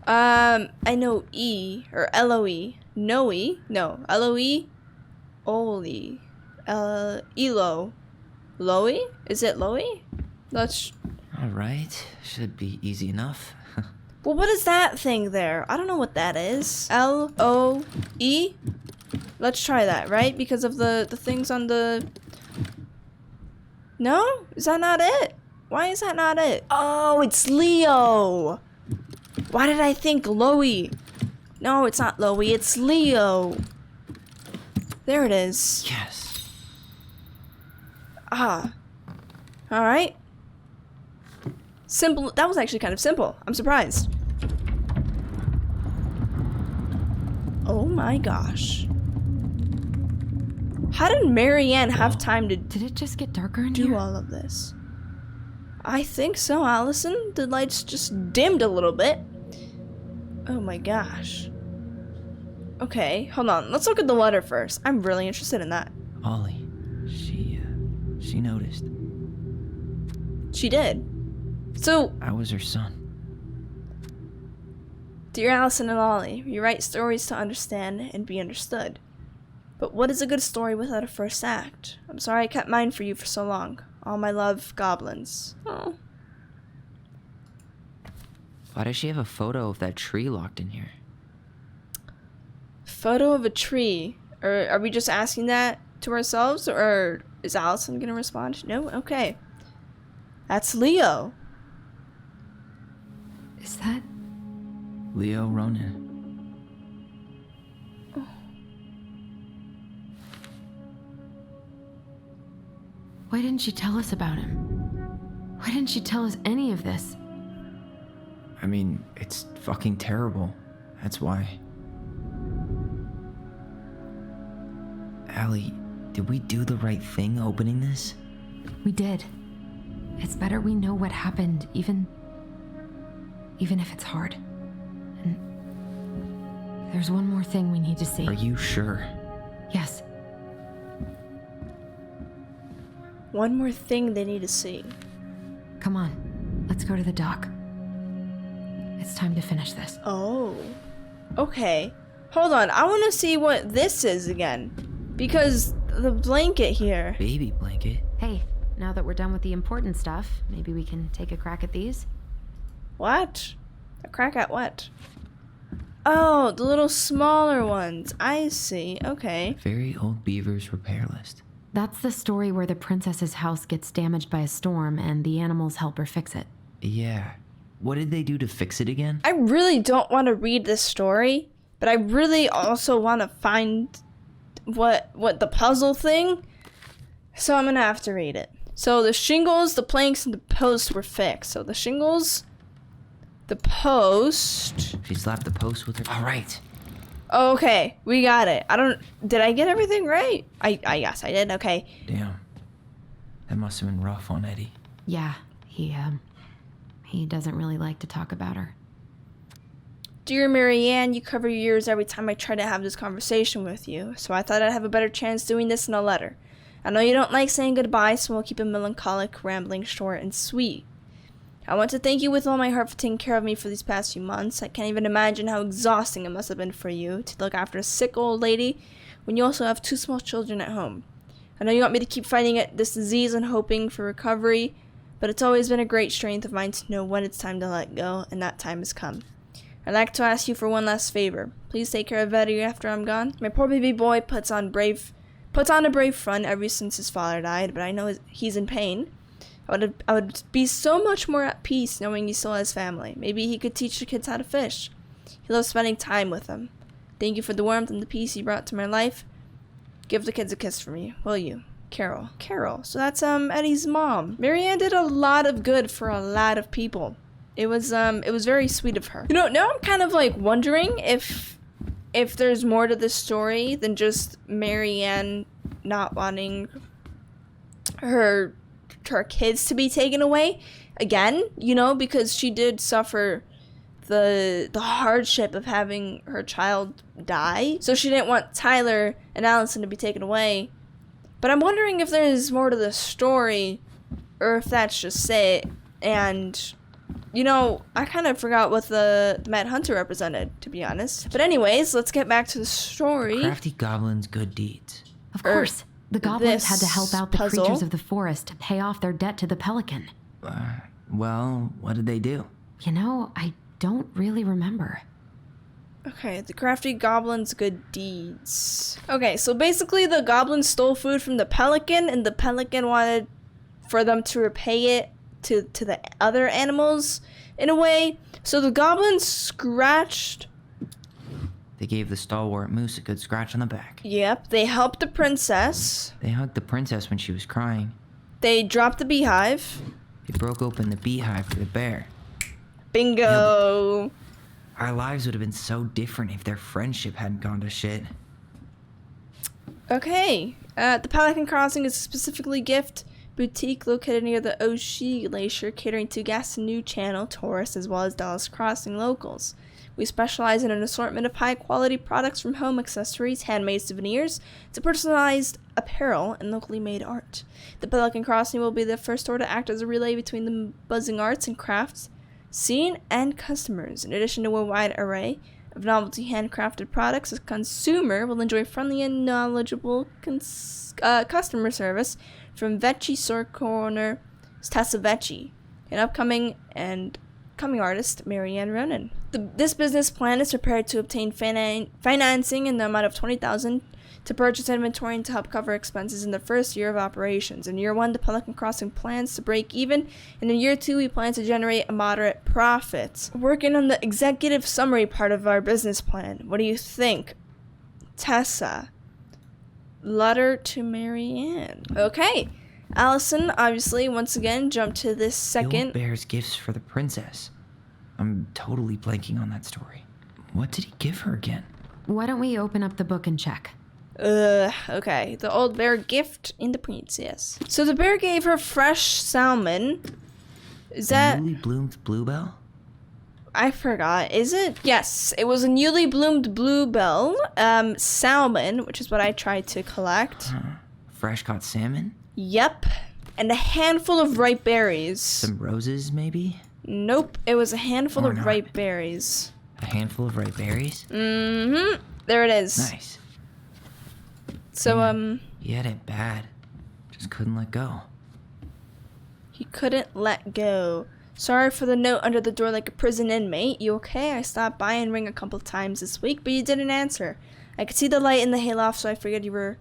I know E, or L-O-E. No-E? No. L-O-E? Oli. Elo. Loe? Is it Loe? Let's... Alright, should be easy enough. Well, what is that thing there? I don't know what that is. L-O-E? Let's try that, right? Because of the things on the... No? Is that not it? Why is that not it? Oh, it's Leo! Why did I think Loe? No, it's not Loe, it's Leo. There it is. Yes. Ah. Alright. Simple. That was actually kind of simple. I'm surprised. Oh my gosh. How did Marianne have time to Did it just get darker in do here? all of this? I think so, Allison. The lights just dimmed a little bit. Oh my gosh. Okay, hold on. Let's look at the letter first. I'm really interested in that. Ollie, she noticed. She did. So, I was her son. dear Allison and Ollie, you write stories to understand and be understood. But what is a good story without a first act? I'm sorry I kept mine for you for so long. All my love, goblins. Oh. Why does she have a photo of that tree locked in here? Photo of a tree. Or are we just asking that to ourselves, or is Allison gonna respond? No? Okay. That's Leo. Is that? Leo Ronan. Why didn't she tell us about him? Why didn't she tell us any of this? I mean, it's fucking terrible. That's why. Allie, did we do the right thing opening this? We did. It's better we know what happened, even if it's hard. And there's one more thing we need to see. Are you sure? Yes. One more thing they need to see. Come on. Let's go to the dock. It's time to finish this. Oh. Okay. Hold on. I want to see what this is again. Because the blanket here. Baby blanket? Hey, now that we're done with the important stuff, maybe we can take a crack at these? What? A crack at what? Oh, the little smaller ones. I see. Okay. Very old beaver's repair list. That's the story where the princess's house gets damaged by a storm and the animals help her fix it. Yeah. What did they do to fix it again? I really don't want to read this story, but I really also want to find what the puzzle thing. So I'm gonna have to read it. So the shingles, the planks, and the posts were fixed. So the shingles, the post. She slapped the post with her. All right. Okay, we got it. Did I get everything right? I guess I did. Okay. Damn. That must have been rough on Eddie. Yeah, he doesn't really like to talk about her. Dear Marianne, you cover your ears every time I try to have this conversation with you, so I thought I'd have a better chance doing this in a letter. I know you don't like saying goodbye, so we'll keep it melancholic, rambling, short, and sweet. I want to thank you with all my heart for taking care of me for these past few months. I can't even imagine how exhausting it must have been for you to look after a sick old lady when you also have 2 small children at home. I know you want me to keep fighting this disease and hoping for recovery, but it's always been a great strength of mine to know when it's time to let go, and that time has come. I'd like to ask you for one last favor. Please take care of Eddie after I'm gone. My poor baby boy puts on a brave front ever since his father died, but I know he's in pain. I would be so much more at peace knowing he still has family. Maybe he could teach the kids how to fish. He loves spending time with them. Thank you for the warmth and the peace you brought to my life. Give the kids a kiss for me, will you? Carol. Carol. So that's Eddie's mom. Marianne did a lot of good for a lot of people. It was very sweet of her. You know, now I'm kind of like wondering if there's more to this story than just Marianne not wanting her kids to be taken away again, you know, because she did suffer the hardship of having her child die. So she didn't want Tyler and Allison to be taken away. But I'm wondering if there's more to the story or if that's just it. And you know, I kind of forgot what the Mad Hunter represented, to be honest. But anyways, let's get back to the story. Crafty goblins' good deeds. Of course, the goblins had to help out the puzzle. creatures of the forest to pay off their debt to the pelican. Well, what did they do? You know, I don't really remember. Okay, the crafty goblins' good deeds. Okay, so basically the goblins stole food from the pelican, and the pelican wanted for them to repay it to the other animals in a way. So the goblins scratched. They gave the stalwart moose a good scratch on the back. Yep, they helped the princess. They hugged the princess when she was crying. They dropped the beehive. They broke open the beehive for the bear. Bingo. Our lives would have been so different if their friendship hadn't gone to shit. Okay, the Pelican Crossing is a specifically gift boutique located near the Oshie Glacier, catering to guests in New Channel, tourists, as well as Dallas Crossing locals. We specialize in an assortment of high-quality products from home accessories, handmade souvenirs, to personalized apparel and locally made art. The Pelican Crossing will be the first store to act as a relay between the buzzing arts and crafts scene and customers. In addition to a wide array of novelty handcrafted products, a consumer will enjoy friendly and knowledgeable customer service from Vecchi Sword Corner Tassa Vecchi, an upcoming and coming artist, Marianne Ronan. This business plan is prepared to obtain financing in the amount of $20,000 to purchase inventory and to help cover expenses in the first year of operations. In year 1, the Pelican Crossing plans to break even, and in year 2, we plan to generate a moderate profit. Working on the executive summary part of our business plan. What do you think, Tessa? Letter to Marianne. Okay. Allison, obviously, once again, jumped to this The second. old bear's gifts for the princess. I'm totally blanking on that story. What did he give her again? Why don't we open up the book and check? Okay. The old bear gift in the princess. So the bear gave her fresh salmon. Is that... Newly bloomed bluebell? I forgot. Is it? Yes. It was a newly bloomed bluebell, salmon, which is what I tried to collect. Fresh caught salmon? Yep. And a handful of ripe berries. Some roses, maybe? Nope. It was a handful Or of not. ripe berries. A handful of ripe berries? Mm-hmm. There it is. Nice. So, He had it bad. Just couldn't let go. he couldn't let go. Sorry for the note under the door like a prison inmate. You okay? I stopped by and rang a couple times this week, but you didn't answer. I could see the light in the hayloft, so I figured you were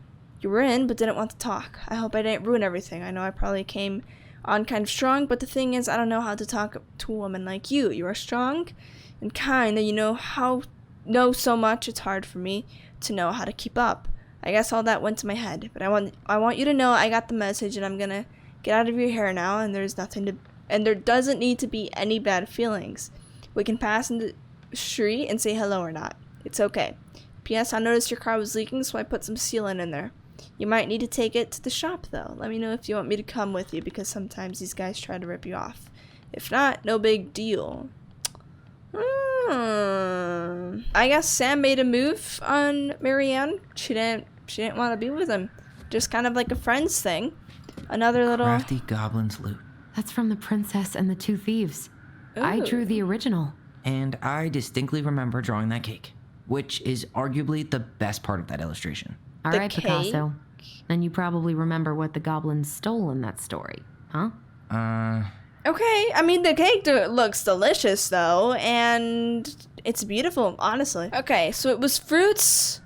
in, but didn't want to talk. I hope I didn't ruin everything. I know I probably came on kind of strong, but the thing is, I don't know how to talk to a woman like you. You are strong and kind, and you know so much. It's hard for me to know how to keep up. I guess all that went to my head, but I want you to know I got the message, and I'm gonna get out of your hair now, and there doesn't need to be any bad feelings. We can pass in the street and say hello or not. It's okay. P.S. I noticed your car was leaking, so I put some sealant in there. You might need to take it to the shop, though. Let me know if you want me to come with you, because sometimes these guys try to rip you off. If not, no big deal. I guess Sam made a move on Marianne. She didn't want to be with him. Just kind of like a friends thing. Another little... Crafty goblin's loot. That's from The Princess and the Two Thieves. I Ooh. drew the original. And I distinctly remember drawing that cake, which is arguably the best part of that illustration. All The right, cake? Picasso. And you probably remember what the goblins stole in that story, huh? Okay, I mean, the cake looks delicious, though, and it's beautiful, honestly. Okay, so it was fruits.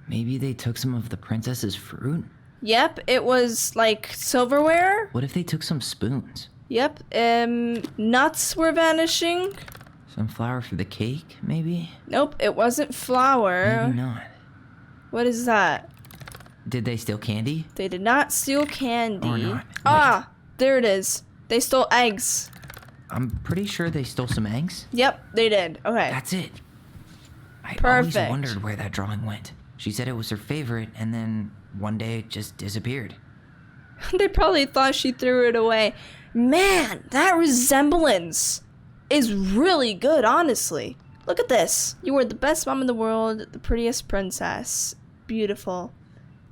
Maybe they took some of the princess's fruit? Yep, it was, like, silverware. What if they took some spoons? Yep, nuts were vanishing. Some flour for the cake, maybe? Nope, it wasn't flour. Maybe not. What is that? Did they steal candy? They did not steal candy. Or not. Ah, there it is. They stole eggs. I'm pretty sure they stole some eggs. Yep, they did. Okay. That's it. I Perfect. always wondered where that drawing went. She said it was her favorite, and then one day it just disappeared. They probably thought she threw it away. Man, that resemblance is really good, honestly. Look at this. You were the best mom in the world, the prettiest princess. Beautiful.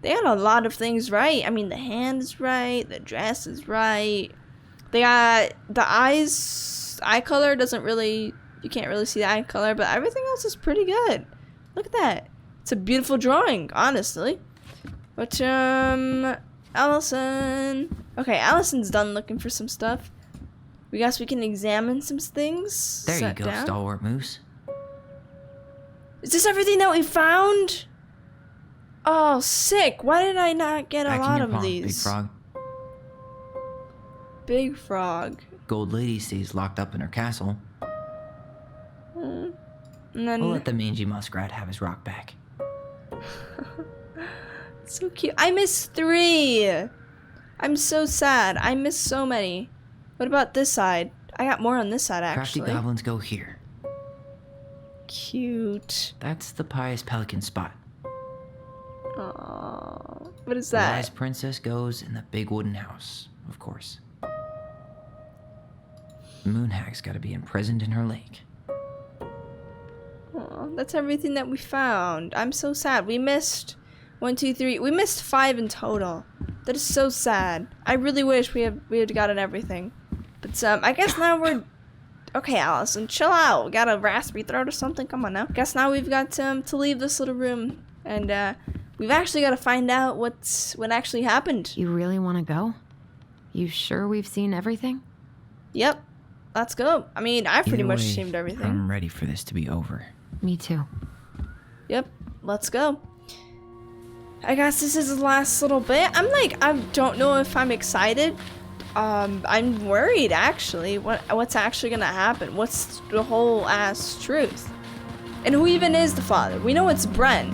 They had a lot of things right. I mean, the hand is right, the dress is right. They got the eye color doesn't really, you can't really see the eye color, but everything else is pretty good. Look at that. It's a beautiful drawing, honestly. But, Allison. Okay, Allison's done looking for some stuff. We guess we can examine some things. There you Sit go, down. stalwart moose. Is this everything that we found? Oh, sick. Why did I not get a Back in lot your of palm, these? Big frog. Big frog. Gold lady stays locked up in her castle. And then We'll let the mangy muskrat have his rock back. so cute. I missed 3. I'm so sad. I missed so many. What about this side? I got more on this side, Crafty actually. goblins go here. Cute. That's the pious pelican spot. Aww. What is The that? wise princess goes in the big wooden house, of course. The moon hag's gotta be imprisoned in her lake. Aw, that's everything that we found. I'm so sad. We missed 1, 2, 3. We missed 5 in total. That is so sad. I really wish we had gotten everything. But I guess now we're okay. Allison, chill out. Got a raspy throat or something? Come on now. Guess now we've got to leave this little room, and we've actually got to find out what actually happened. You really want to go? You sure we've seen everything? Yep. let's go. I mean, I pretty Either much way, seemed everything. I'm ready for this to be over. Me too. Yep, let's go. I guess this is the last little bit. I don't know if I'm excited. I'm worried actually. What's actually gonna happen? What's the whole ass truth? And who even is the father? We know it's Bren.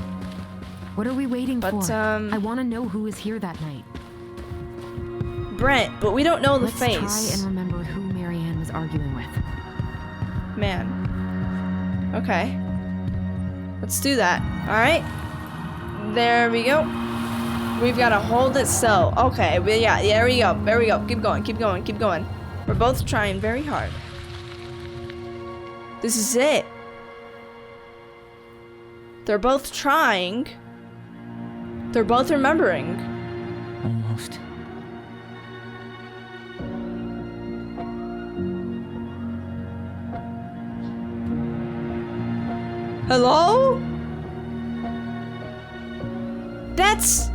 What are we waiting But, for? I want to know who was here that night. Brent, but we don't know the Let's face. try and remember who Marianne was arguing with. Man. Okay. Let's do that. Alright. There we go. We've got to hold it so. Okay, but yeah, there we go. There we go. Keep going, keep going, keep going. We're both trying very hard. This is it. They're both trying. They're both remembering. Almost. Hello? That's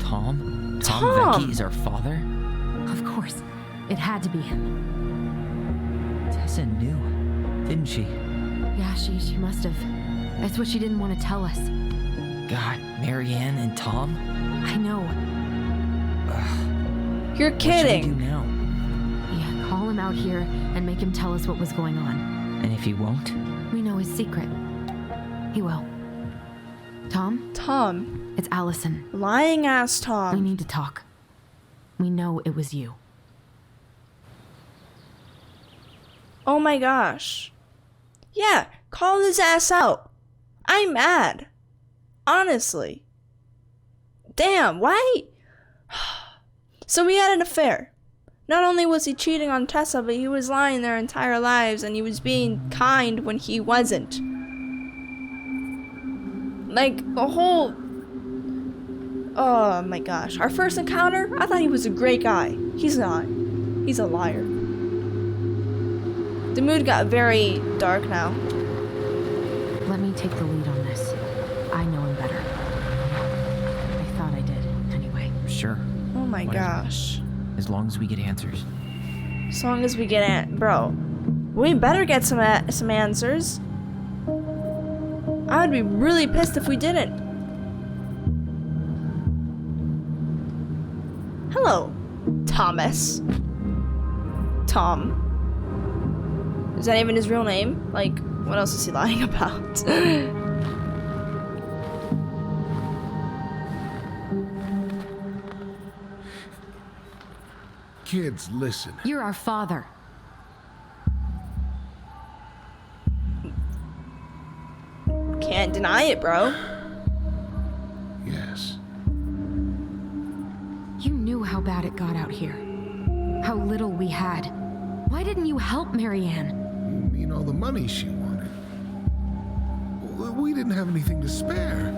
Tom? Tom. Vecchi is our father? Of course. It had to be him. Tessa knew, didn't she? Yeah, she must have. That's what she didn't want to tell us. God, Marianne and Tom? I know. You're What should we do kidding. now? Yeah, call him out here and make him tell us what was going on. And if he won't? We know his secret. He will. Tom, Tom. it's Allison. Lying ass We Tom. need to talk. We know it was you. Oh my gosh. Yeah, call his ass out. I'm mad. Honestly. Damn, why? So we had an affair. Not only was he cheating on Tessa, but he was lying their entire lives and he was being kind when he wasn't. Like, the whole... Oh my gosh. Our first encounter, I thought he was a great guy. He's not. He's a liar. The mood got very dark now. Let me take the lead on this. I know him better. I thought I did, anyway. Sure. Oh my Whatever. gosh. As long as we get answers. As long as we get bro, we better get some answers. I'd be really pissed if we didn't. Hello, Thomas. Tom. Is that even his real name? Like, what else is he lying about? Kids, listen. You're our father. Can't deny it, bro. Yes. You knew how bad it got out here. How little we had. Why didn't you help Marianne? You mean all the money she wanted? We didn't have anything to spare.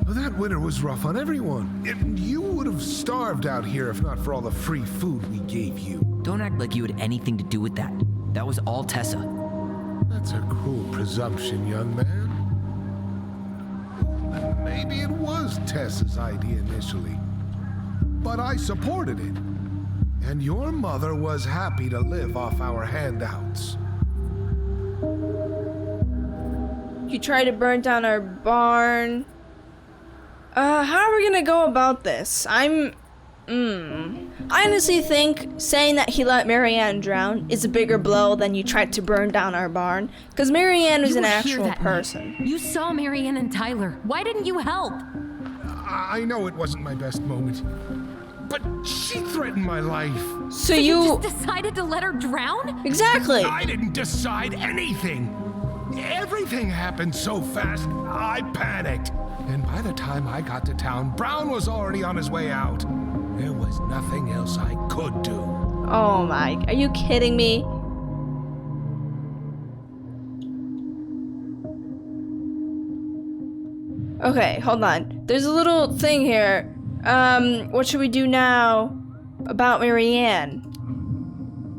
That winter was rough on everyone. You would have starved out here if not for all the free food we gave you. Don't act like you had anything to do with that. That was all Tessa. That's a cruel presumption, young man. Maybe it was Tessa's idea initially, but I supported it. And your mother was happy to live off our handouts. You tried to burn down our barn. How are we gonna go about this? I honestly think saying that he let Marianne drown is a bigger blow than you tried to burn down our barn. Because Marianne was You an were here actual that person. night. You saw Marianne and Tyler. Why didn't you help? I know it wasn't my best moment, but she threatened my life. So You just decided to let her drown? Exactly. I didn't decide anything. Everything happened so fast, I panicked. And by the time I got to town, Brown was already on his way out. There was nothing else I could do. Oh my, are you kidding me? Okay, hold on. There's a little thing here. What should we do now about Marianne?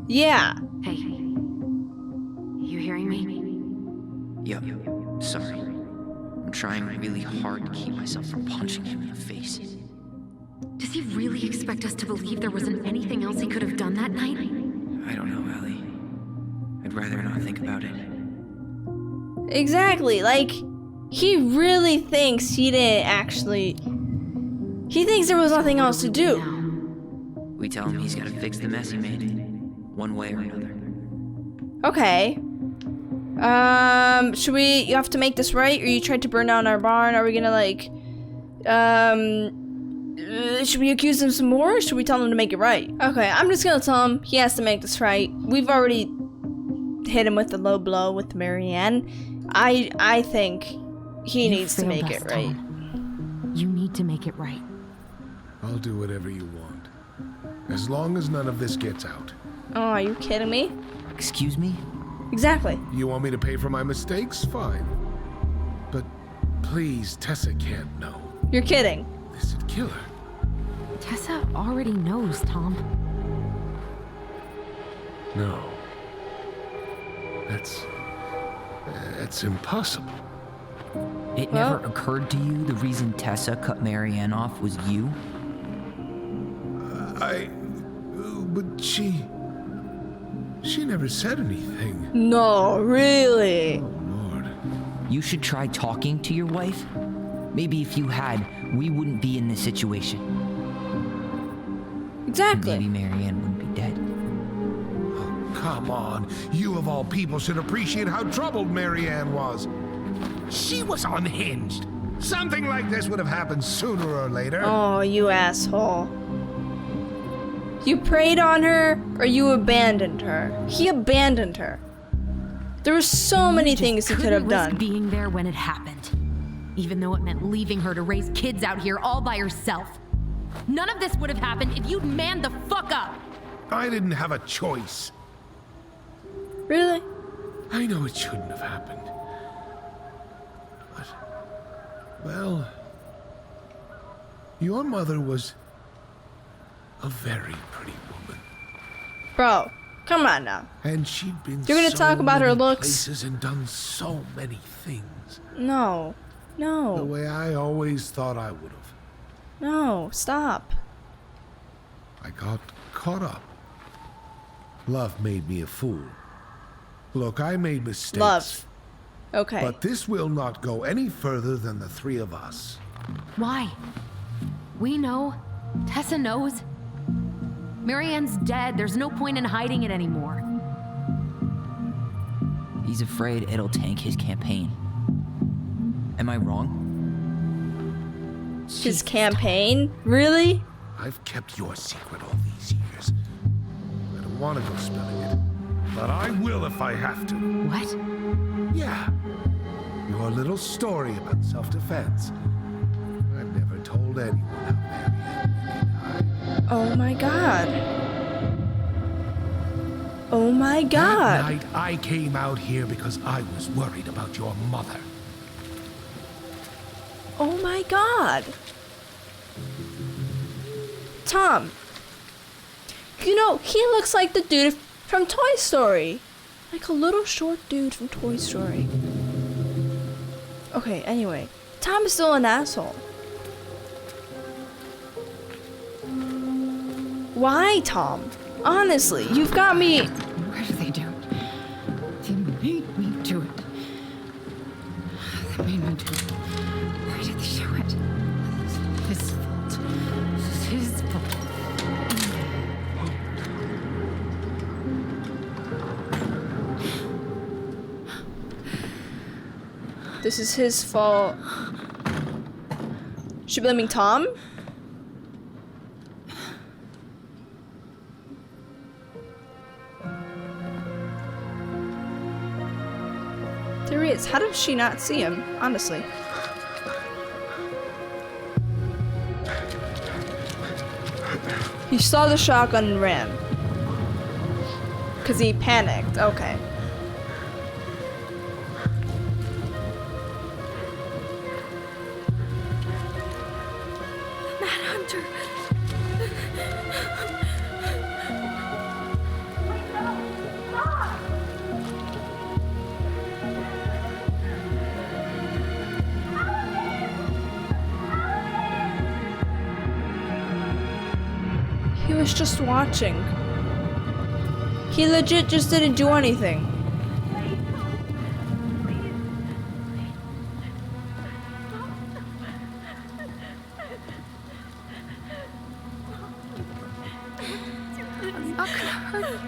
Yeah. Hey. You hearing me? Yep. Sorry. I'm trying really hard to keep myself from punching him in the face. Does he really expect us to believe there wasn't anything else he could have done that night? I don't know, Ellie. I'd rather not think about it. Exactly, like, he really thinks he didn't actually... He thinks there was nothing else to do. We tell him he's gotta fix the mess he made, one way or another. Okay. Should we... You have to make this right, or you tried to burn down our barn? Are we gonna, like... should we accuse him some more, or should we tell him to make it right? Okay, I'm just gonna tell him he has to make this right. We've already hit him with the low blow with Marianne. I think he needs to make it right. Tom. You need to make it right. I'll do whatever you want. As long as none of this gets out. Oh, are you kidding me? Excuse me? Exactly. You want me to pay for my mistakes? Fine. But please, Tessa can't know. You're kidding. This'd kill her. Tessa already knows, Tom. No. That's impossible. It Well- never occurred to you the reason Tessa cut Marianne off was you? But she never said anything. No, really. Lord. You should try talking to your wife. Maybe if you had, we wouldn't be in this situation. Exactly. Maybe Marianne wouldn't be dead. Oh, come on. You of all people should appreciate how troubled Marianne was. She was unhinged. Something like this would have happened sooner or later. Oh, you asshole. You preyed on her, or you abandoned her. He abandoned her. There were so many things he could have Couldn't risk done. being there when it happened, even though it meant leaving her to raise kids out here all by herself. None of this would have happened if you'd manned the fuck up. I didn't have a choice. Really? I know it shouldn't have happened. But, well, your mother was a very pretty woman. Bro, come on now. And she'd been You're gonna so talk about her many looks? places and done so many things. No. The No. way I always thought I would have. No. Stop. I got caught up. Love made me a fool. Look, I made mistakes. Love. Okay. But this will not go any further than the three of us. Why? We know. Tessa knows. Marianne's dead. There's no point in hiding it anymore. He's afraid it'll tank his campaign. Am I wrong? His campaign? Really? I've kept your secret all these years. I don't want to go spilling it. But I will if I have to. What? Yeah. Your little story about self-defense. I've never told anyone how Marianne really died. Oh my god. Oh my That god. night, I came out here because I was worried about your mother. Oh my god. Tom. You know, he looks like the dude from Toy Story. Like a little short dude from Toy Story. Okay, anyway. Tom is still an asshole. Why, Tom? Honestly, you've got me. Why do they do it? They made me do it. They made me do it. Why did they do it? This is his fault. This is his fault. This is his fault. She blaming Tom? There he is. How did she not see him? Honestly. He saw the shotgun and ran. Because he panicked. Okay. Hunter. He was just watching. He legit just didn't do anything. It's not gonna hurt.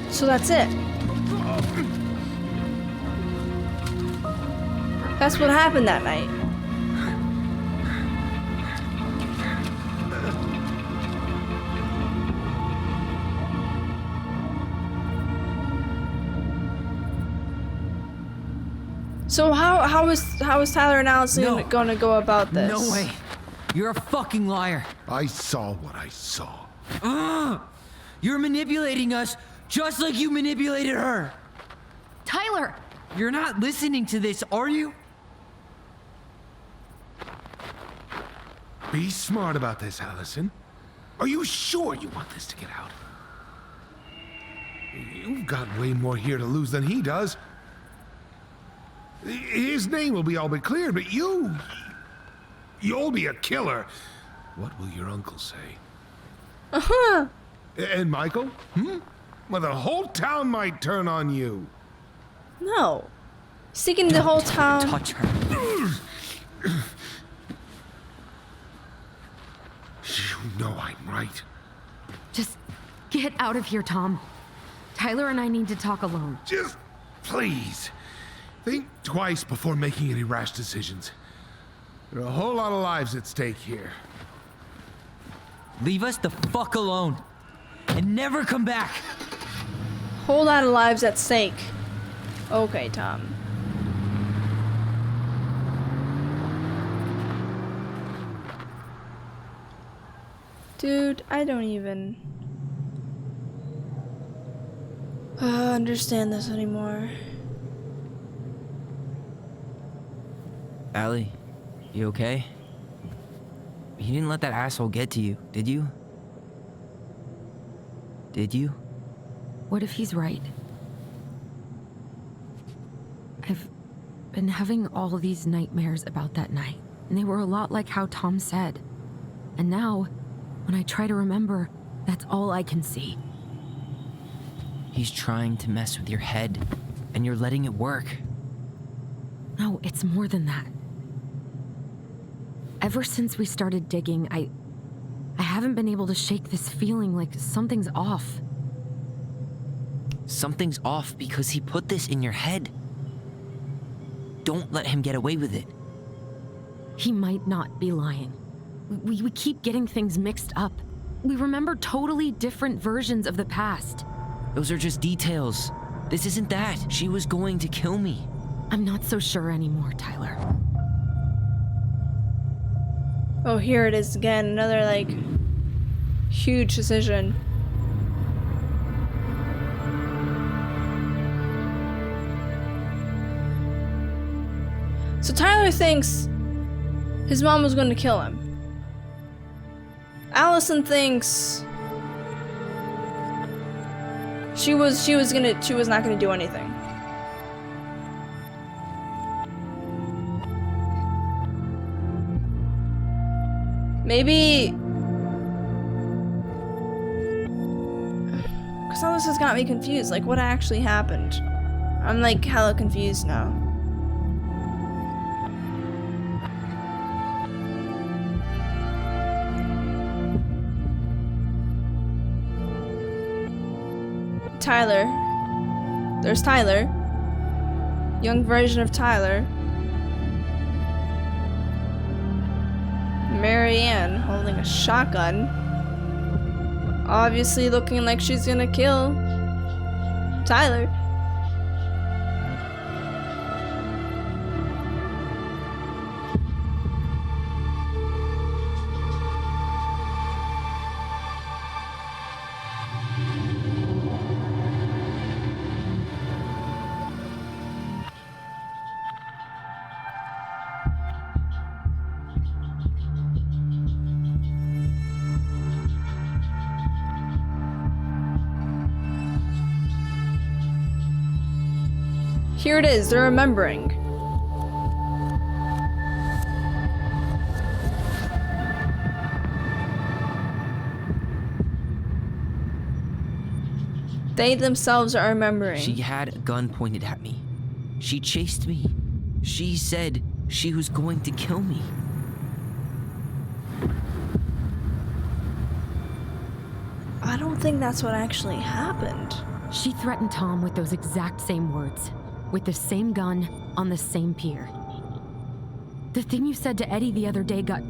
So that's it. That's what happened that night. So how is Tyler and Allison No. gonna go about this? No way. You're a fucking liar. I saw what I saw. You're manipulating us just like you manipulated her. Tyler! You're not listening to this, are you? Be smart about this, Allison. Are you sure you want this to get out? You've got way more here to lose than he does. His name will be all but cleared, but you'll be a killer. What will your uncle say? Uh-huh. And Michael? Well, the whole town might turn on you. No. Sticking the whole town. Touch her. You know I'm right. Just get out of here, Tom. Tyler and I need to talk alone. Just please, think twice before making any rash decisions. There are a whole lot of lives at stake here. Leave us the fuck alone. And never come back. Whole lot of lives at stake. Okay, Tom. Dude, I don't even understand this anymore. Allie, you okay? You didn't let that asshole get to you, did you? Did you? What if he's right? I've been having all these nightmares about that night, and they were a lot like how Tom said. And now, when I try to remember, that's all I can see. He's trying to mess with your head, and you're letting it work. No, it's more than that. Ever since we started digging, I haven't been able to shake this feeling like something's off. Something's off because he put this in your head. Don't let him get away with it. He might not be lying. We keep getting things mixed up. We remember totally different versions of the past. Those are just details. This isn't that. She was going to kill me. I'm not so sure anymore, Tyler. Oh, here it is again. Another, like, huge decision. So Tyler thinks his mom was going to kill him. Allison thinks she was not gonna do anything. Maybe because all this has got me confused. Like, what actually happened? I'm like hella confused now. Tyler. There's Tyler. Young version of Tyler. Marianne holding a shotgun. Obviously looking like she's gonna kill Tyler. Here it is, they're remembering. They themselves are remembering. She had a gun pointed at me. She chased me. She said she was going to kill me. I don't think that's what actually happened. She threatened Tom with those exact same words, with the same gun, on the same pier. The thing you said to Eddie the other day got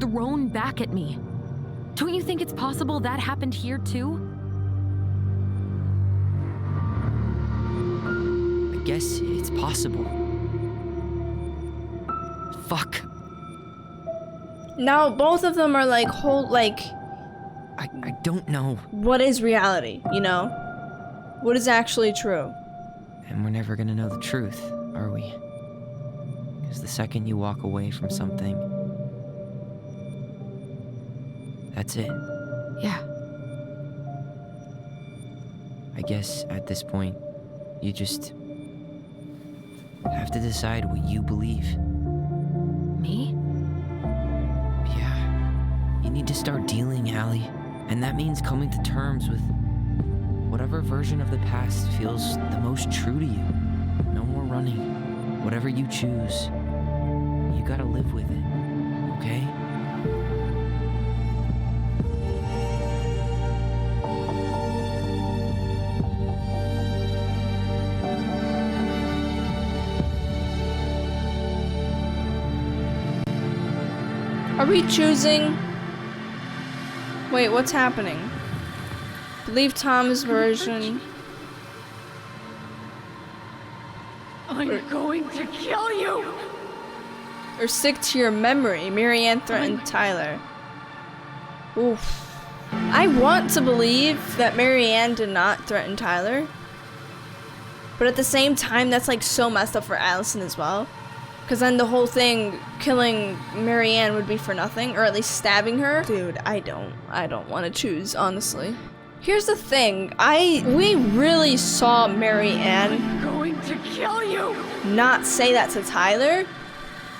thrown back at me. Don't you think it's possible that happened here too? I guess it's possible. Fuck. Now both of them are like I don't know. what is reality, you know? What is actually true? And we're never gonna know the truth, are we? Because the second you walk away from something, that's it. Yeah. I guess at this point, you just have to decide what you believe. Me? Yeah. You need to start dealing, Allie. And that means coming to terms with whatever version of the past feels the most true to you. No more running. Whatever you choose, you gotta live with it, okay? Are we choosing? Wait, what's happening? Believe Tom's version. I'm going to kill you! Or stick to your memory. Marianne threatened Tyler. Oof. I want to believe that Marianne did not threaten Tyler. But at the same time, that's like so messed up for Allison as well. Because then the whole thing, killing Marianne would be for nothing. Or at least stabbing her. Dude, I don't want to choose, honestly. Here's the thing. We really saw Marianne I'm going to kill you! not say that to Tyler,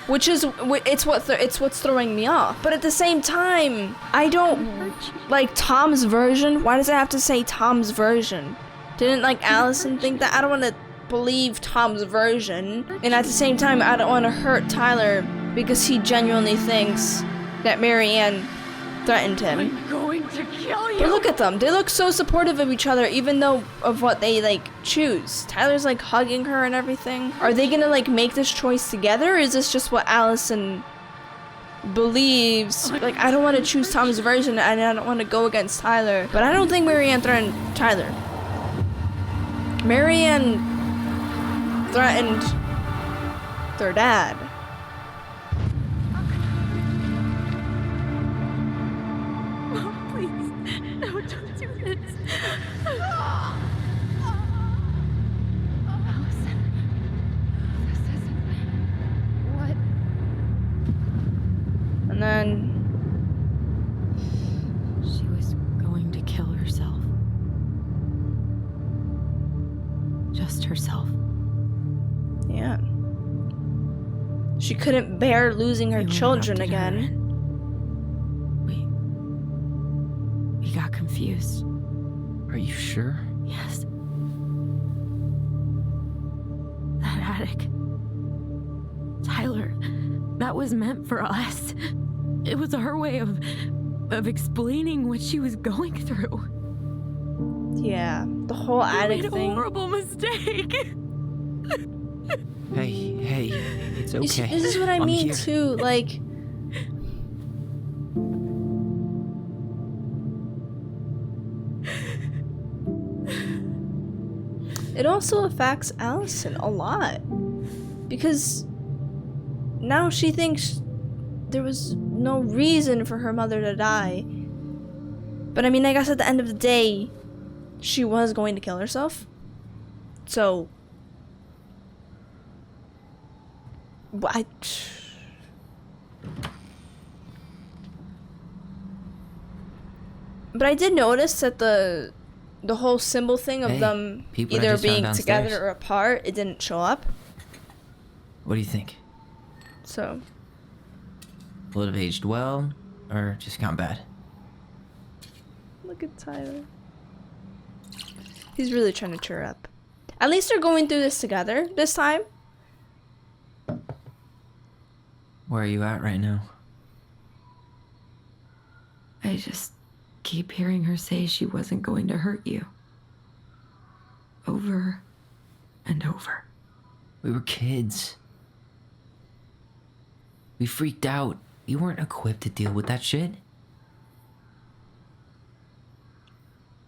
which is it's what's throwing me off. But at the same time, I don't like Tom's version. Why does it have to say Tom's version? Didn't like Allison think that? I don't want to believe Tom's version, and at the same time, I don't want to hurt Tyler because he genuinely thinks that Marianne threatened him. I'm going to kill you! But look at them. They look so supportive of each other, even though of what they, like, choose. Tyler's, like, hugging her and everything. Are they gonna, like, make this choice together, or is this just what Allison believes? Like, I don't want to choose Tom's version, and I don't want to go against Tyler. But I don't think Marianne threatened Tyler. Marianne threatened their dad. No, don't do this. Allison, this isn't what. And then She was going to kill herself. Just herself. yeah. She couldn't bear losing her We children interrupted her again. and We got confused. Are you sure? Yes. That attic. Tyler, that was meant for us. It was her way of explaining what she was going through. Yeah, the whole We attic made a thing. horrible mistake. Hey, it's okay. You see, this is what I I'm mean here. too, like... It also affects Allison a lot. Because now she thinks there was no reason for her mother to die. But I mean, I guess at the end of the day, she was going to kill herself. So... But I did notice that the whole symbol thing of Hey, them peep what I either just found being downstairs. together or apart, it didn't show up. What do you think? So, Will it have aged well, or just gone bad? look at Tyler. He's really trying to cheer up. At least they're going through this together this time. Where are you at right now? I just keep hearing her say she wasn't going to hurt you. Over and over. We were kids. We freaked out. We weren't equipped to deal with that shit.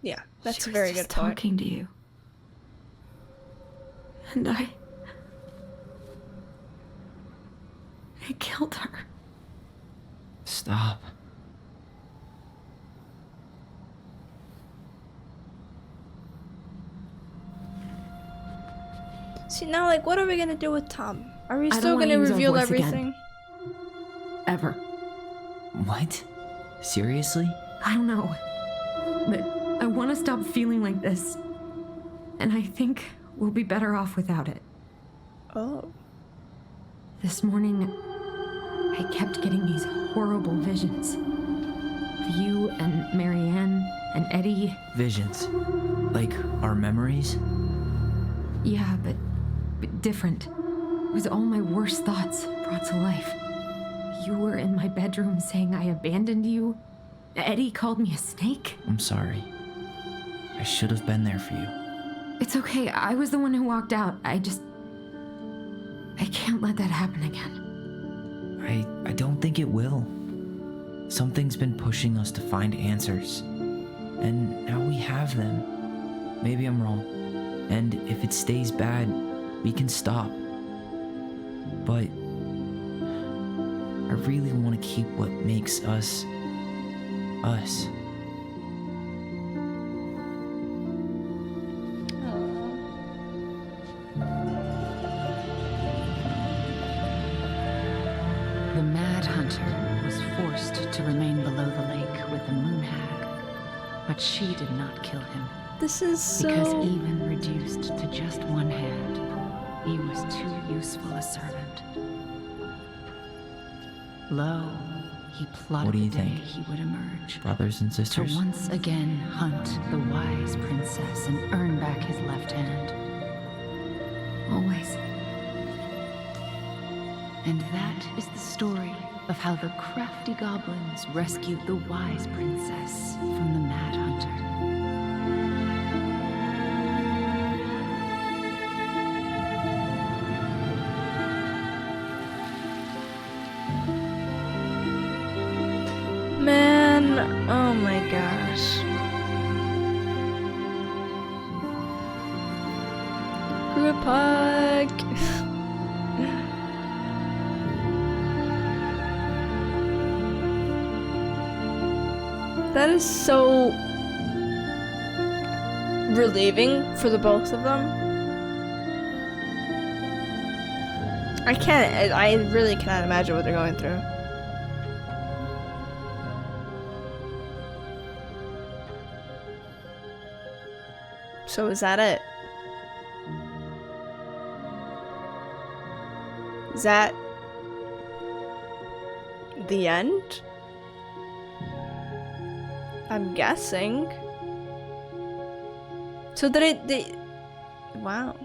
Yeah, that's She a was very just good point. talking to you. And I killed her. Stop. See, now, like, what are we gonna do with Tom? Are we I don't still wanna gonna use our reveal voice everything? again. Ever. What? Seriously? I don't know. But I want to stop feeling like this. And I think we'll be better off without it. Oh. This morning, I kept getting these horrible visions. Of you and Marianne and Eddie. Visions. Like our memories? Yeah, but different. It was all my worst thoughts brought to life. You were in my bedroom saying I abandoned you. Eddie called me a snake. I'm sorry. I should have been there for you. It's okay. I was the one who walked out. I can't let that happen again. I don't think it will. Something's been pushing us to find answers. And now we have them. Maybe I'm wrong. And if it stays bad, we can stop. But I really want to keep what makes us us. The Mad Hunter was forced to remain below the lake with the Moon Hag, but she did not kill him. This is Because so... even reduced to just one hand, he was too useful a servant. Lo, he plotted What do you the day think? he would emerge. Brothers and To sisters? once again hunt the wise princess and earn back his left hand. Always. And that is the story of how the crafty goblins rescued the wise princess from the Mad Hunter. Man, oh my gosh. Group hug. That is so relieving for the both of them. I really cannot imagine what they're going through. So is that it? Is that the end? I'm guessing. So they wow.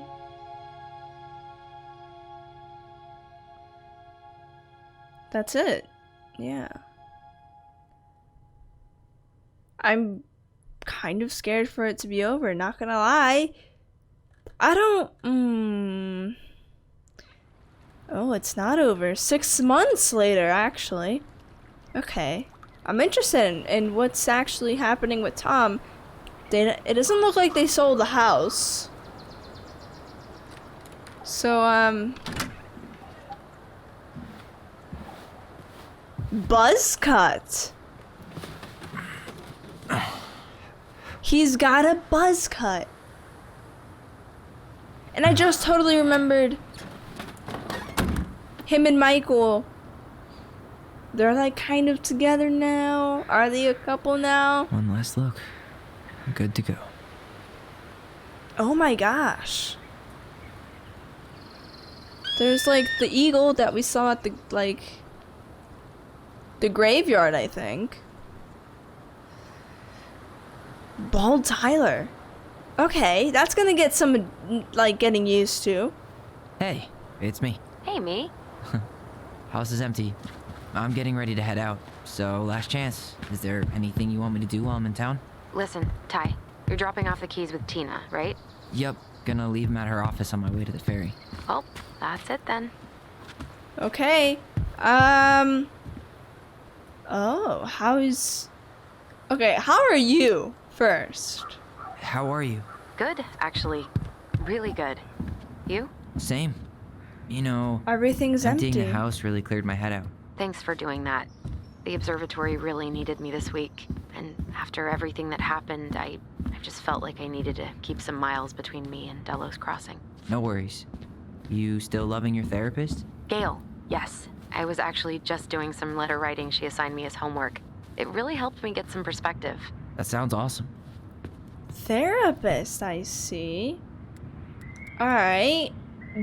That's it. Yeah. I'm kind of scared for it to be over, not gonna lie. I don't Oh, it's not over. 6 months later, actually. Okay. I'm interested in what's actually happening with Tom. It doesn't look like they sold the house. So, buzz cut. He's got a buzz cut. And I just totally remembered him and Michael. They're like kind of together now. Are they a couple now? One last look. I'm good to go. Oh my gosh. There's like the eagle that we saw at the graveyard, I think. Bald Tyler. Okay, that's gonna get some like getting used to. Hey, it's me. Hey, me. House is empty. I'm getting ready to head out. So, last chance. Is there anything you want me to do while I'm in town? Listen, Ty, you're dropping off the keys with Tina, right? Yep. Gonna leave them at her office on my way to the ferry. Well, that's it then. Okay. Oh, okay, how are you first? How are you? Good, actually. Really good. You? Same. You know, Everything's emptying empty. the house really cleared my head out. Thanks for doing that. The observatory really needed me this week. And after everything that happened, I just felt like I needed to keep some miles between me and Delos Crossing. No worries. You still loving your therapist? Gail, yes. I was actually just doing some letter writing she assigned me as homework. It really helped me get some perspective. That sounds awesome. Therapist, I see. Alright.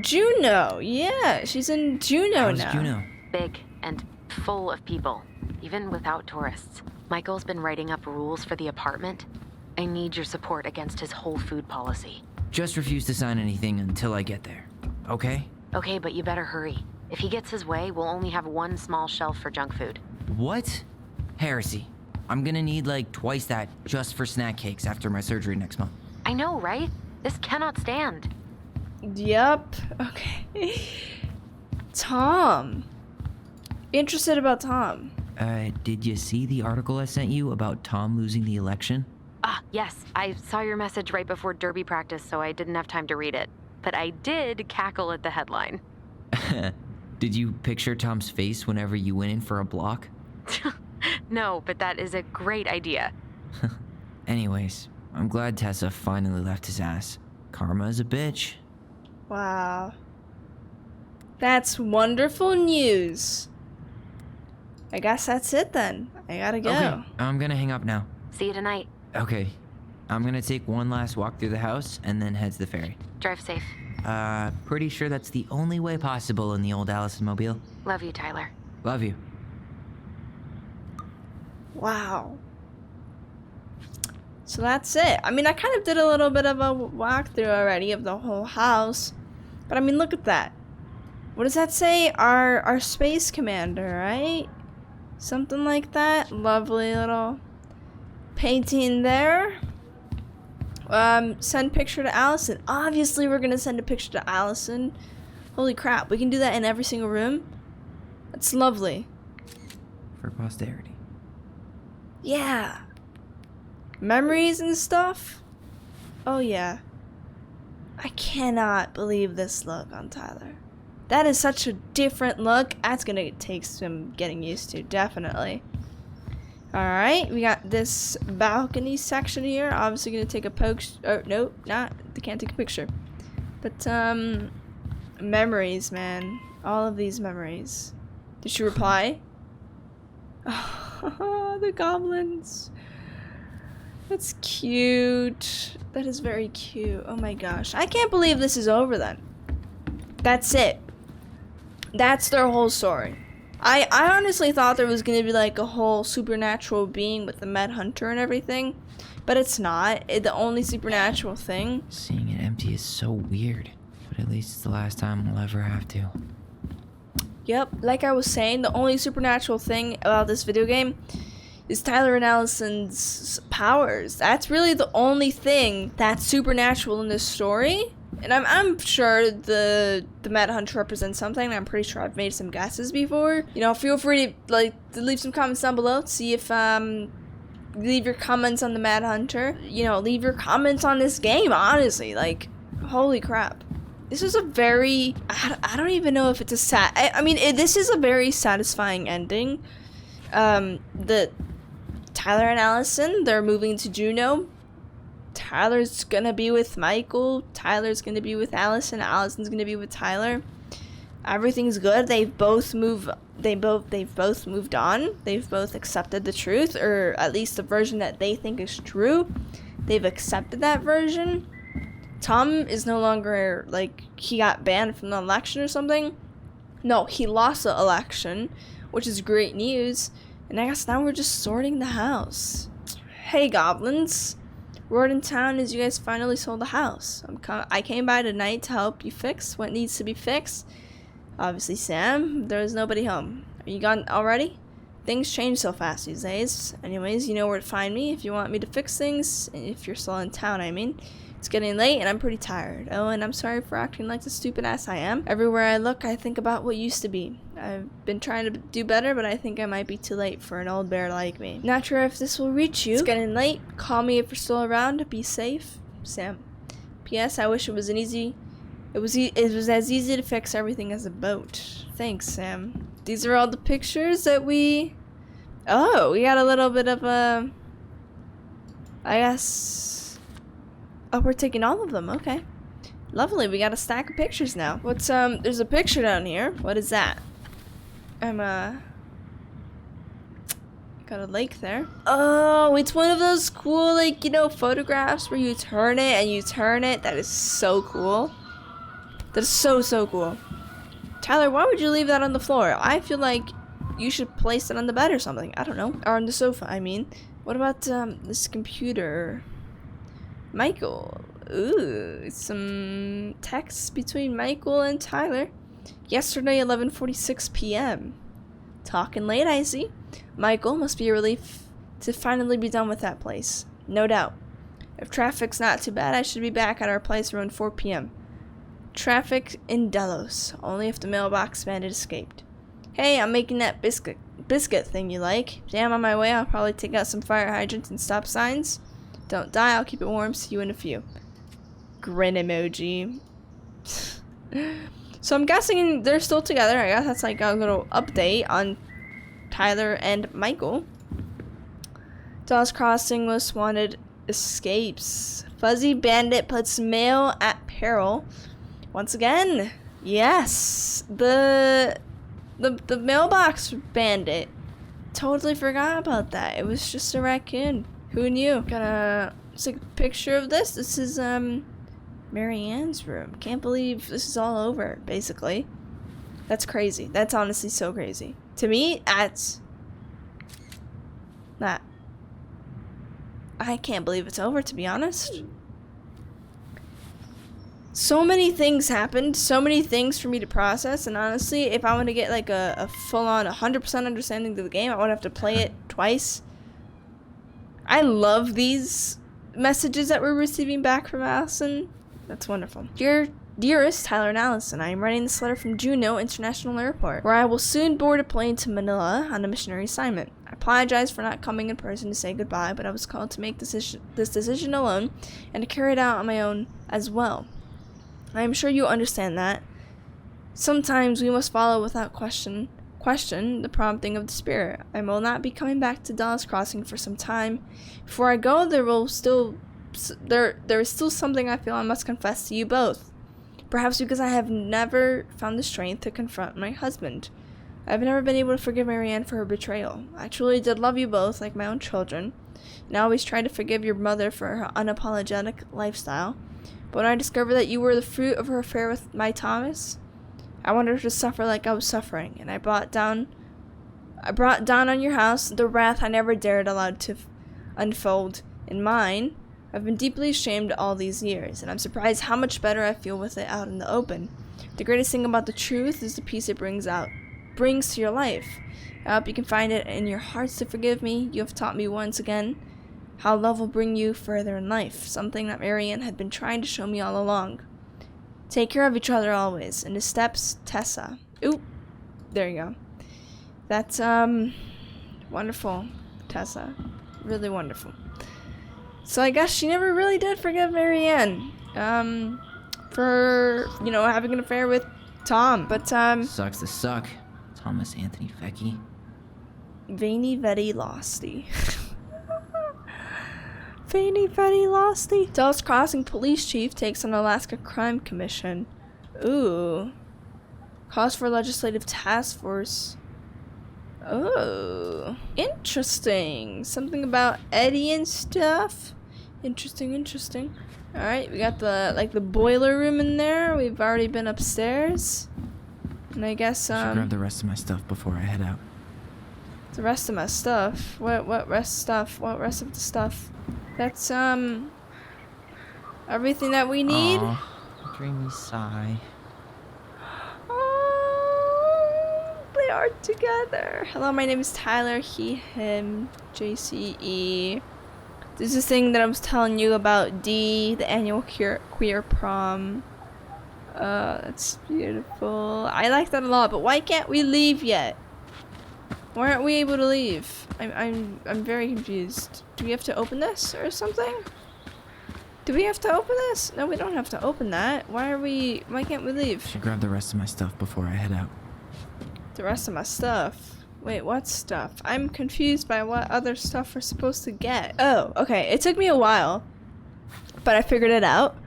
Juneau. Yeah, she's in Juneau How's now. Juneau? Big and full of people, even without tourists. Michael's been writing up rules for the apartment. I need your support against his whole food policy. Just refuse to sign anything until I get there. Okay? Okay, but you better hurry. If he gets his way, we'll only have one small shelf for junk food. What? Heresy. I'm gonna need like twice that just for snack cakes after my surgery next month. I know, right? This cannot stand. Yep. Okay. Tom. Interested about Tom. Did you see the article I sent you about Tom losing the election? Ah, yes. I saw your message right before derby practice, so I didn't have time to read it. But I did cackle at the headline. Did you picture Tom's face whenever you went in for a block? No, but that is a great idea. Anyways, I'm glad Tessa finally left his ass. Karma is a bitch. Wow. That's wonderful news. I guess that's it then. I gotta go. Okay, I'm gonna hang up now. See you tonight. Okay, I'm gonna take one last walk through the house and then head to the ferry. Drive safe. Pretty sure that's the only way possible in the old Allison mobile. Love you, Tyler. Love you. Wow. So that's it. I mean, I kind of did a little bit of a walkthrough already of the whole house. But I mean, look at that. What does that say? Our space commander, right? Something like that. Lovely little painting there. Send picture to Allison. Obviously, we're gonna send a picture to Allison. Holy crap, we can do that in every single room. That's lovely. For posterity. Yeah. Memories and stuff. Oh yeah. I cannot believe this look on Tyler. That is such a different look. That's gonna take some getting used to, definitely. Alright, we got this balcony section here. Obviously gonna take a no, not. They can't take a picture. But, memories, man. All of these memories. Did she reply? Oh, the goblins. That's cute. That is very cute. Oh my gosh. I can't believe this is over then. That's it. That's their whole story. I honestly thought there was going to be like a whole supernatural being with the Med Hunter and everything. But it's not. The only supernatural thing. Seeing it empty is so weird. But at least it's the last time we'll ever have to. Yep. Like I was saying, the only supernatural thing about this video game is Tyler and Allison's powers. That's really the only thing that's supernatural in this story. And I'm sure the Mad Hunter represents something. I'm pretty sure I've made some guesses before. You know, feel free to leave some comments down below. See if leave your comments on the Mad Hunter. You know, leave your comments on this game. Honestly, like, holy crap. This is a very I don't even know if it's a this is a very satisfying ending. The Tyler and Allison, they're moving to Juneau. Tyler's gonna be with Michael. Tyler's gonna be with Allison. Allison's gonna be with Tyler. Everything's good. They've both moved on. They've both accepted the truth, or at least the version that they think is true. They've accepted that version. Tom is no longer, like, he got banned from the election or something. No, he lost the election, which is great news. And I guess now we're just sorting the house. Hey, goblins. Word in town is you guys finally sold the house. I came by tonight to help you fix what needs to be fixed. Obviously, Sam. There's nobody home. Are you gone already? Things change so fast these days. Anyways, you know where to find me if you want me to fix things. If you're still in town, I mean. It's getting late and I'm pretty tired. Oh, and I'm sorry for acting like the stupid ass I am. Everywhere I look, I think about what used to be. I've been trying to do better, but I think I might be too late for an old bear like me. Not sure if this will reach you. It's getting late. Call me if you're still around. Be safe. Sam. P.S. I wish it was it was as easy to fix everything as a boat. Thanks, Sam. These are all the pictures that we... Oh, we got a little bit of a... I guess... Oh, we're taking all of them. Okay. Lovely. We got a stack of pictures now. What's, there's a picture down here. What is that? Got a lake there. Oh, it's one of those cool, like, you know, photographs where you turn it and you turn it. That is so cool. That is so, so cool. Tyler, why would you leave that on the floor? I feel like you should place it on the bed or something. I don't know. Or on the sofa, I mean. What about, this computer? Michael. Ooh, some texts between Michael and Tyler. Yesterday, 11:46 p.m. Talking late, I see. Michael, must be a relief to finally be done with that place. No doubt. If traffic's not too bad, I should be back at our place around 4 p.m. Traffic in Delos. Only if the mailbox bandit escaped. Hey, I'm making that biscuit thing you like. Damn, on my way, I'll probably take out some fire hydrants and stop signs. Don't die, I'll keep it warm. See you in a few. Grin emoji. So I'm guessing they're still together. I guess that's like a little update on Tyler and Michael. Dawes Crossing most wanted escapes. Fuzzy Bandit puts mail at peril. Once again, yes, the mailbox bandit. Totally forgot about that. It was just a raccoon. Who knew? Gonna take a picture of this. This is Marianne's room. Can't believe this is all over. Basically, that's crazy. That's honestly so crazy. To me, that's that. I can't believe it's over. To be honest. So many things happened, so many things for me to process, and honestly, if I want to get like a full-on 100% understanding of the game, I would have to play it twice. I love these messages that we're receiving back from Allison. That's wonderful. Dearest Tyler and Allison, I am writing this letter from Juneau International Airport, where I will soon board a plane to Manila on a missionary assignment. I apologize for not coming in person to say goodbye, but I was called to make this decision alone and to carry it out on my own as well. I am sure you understand that. Sometimes we must follow without question the prompting of the Spirit. I will not be coming back to Dawes Crossing for some time. Before I go, there is still something I feel I must confess to you both. Perhaps because I have never found the strength to confront my husband. I have never been able to forgive Marianne for her betrayal. I truly did love you both like my own children, and I always tried to forgive your mother for her unapologetic lifestyle. But when I discovered that you were the fruit of her affair with my Thomas, I wanted her to suffer like I was suffering, and I brought down on your house the wrath I never dared allow to unfold in mine. I've been deeply ashamed all these years, and I'm surprised how much better I feel with it out in the open. The greatest thing about the truth is the peace it brings to your life. I hope you can find it in your hearts to forgive me. You have taught me once again how love will bring you further in life, something that Marianne had been trying to show me all along. Take care of each other always. In his steps, Tessa. Oop. There you go. That's, wonderful, Tessa. Really wonderful. So I guess she never really did forgive Marianne, for, you know, having an affair with Tom. But, Sucks to suck. Thomas Anthony Fecky. Veni Vedi Losty. Veni Vedi Losty. Dawes Crossing Police Chief takes on Alaska Crime Commission. Ooh. Calls for legislative task force. Oh. Interesting. Something about Eddie and stuff. Interesting. Alright, we got the boiler room in there. We've already been upstairs. And I guess, Should grab the rest of my stuff before I head out. The rest of my stuff? What rest stuff? What rest of the stuff? That's, everything that we need? Aww, dreamy sigh. art together. Hello, my name is Tyler, he, him, JCE. This is the thing that I was telling you about D, the annual queer prom. That's beautiful. I like that a lot, but why can't we leave yet? Why aren't we able to leave? I'm very confused. Do we have to open this or something? Do we have to open this? No, we don't have to open that. Why can't we leave? Should grab the rest of my stuff before I head out. The rest of my stuff? Wait, what stuff? I'm confused by what other stuff we're supposed to get. Oh, okay. It took me a while, but I figured it out.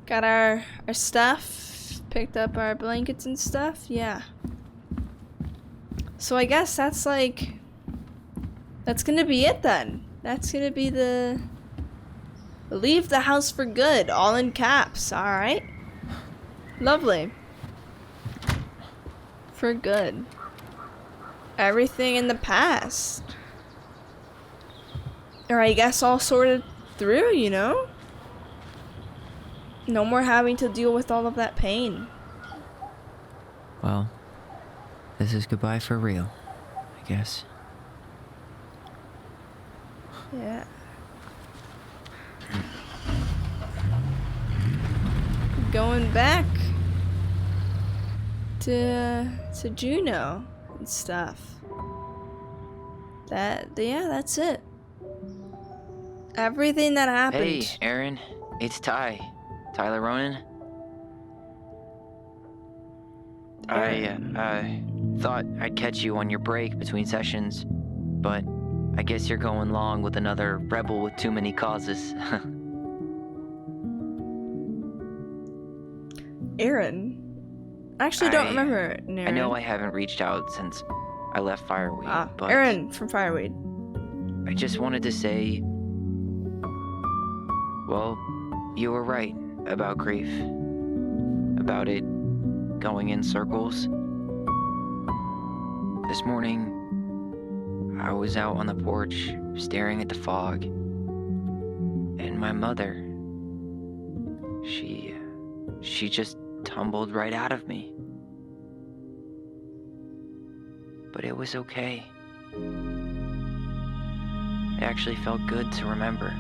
Got our stuff. Picked up our blankets and stuff. Yeah. So I guess that's gonna be it then. That's gonna be the leave the house for good, all in caps. All right. Lovely. For good. Everything in the past. Or I guess all sorted through, you know? No more having to deal with all of that pain. Well, this is goodbye for real, I guess. Yeah. Going back to Juneau and stuff. That's it. Everything that happened. Hey, Aaron. It's Tyler Ronan. I thought I'd catch you on your break between sessions, but I guess you're going along with another rebel with too many causes. Aaron. I actually don't remember Aaron. I know I haven't reached out since I left Fireweed, but Aaron from Fireweed. I just wanted to say, well, you were right about grief. About it going in circles. This morning, I was out on the porch staring at the fog, and my mother, she just tumbled right out of me. But it was okay. It actually felt good to remember.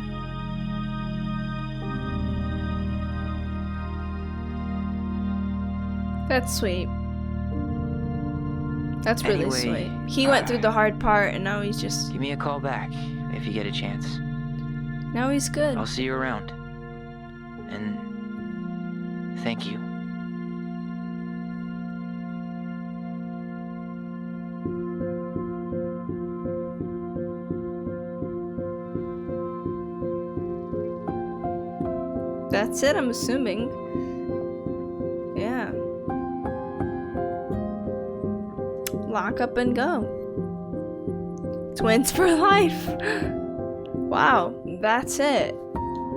That's sweet. That's really Anyway, sweet. He went through the hard part and now he's just... Give me a call back if you get a chance. Now he's good. I'll see you around. And thank you. That's it, I'm assuming. Yeah. Lock up and go. Twins for life. Wow, that's it.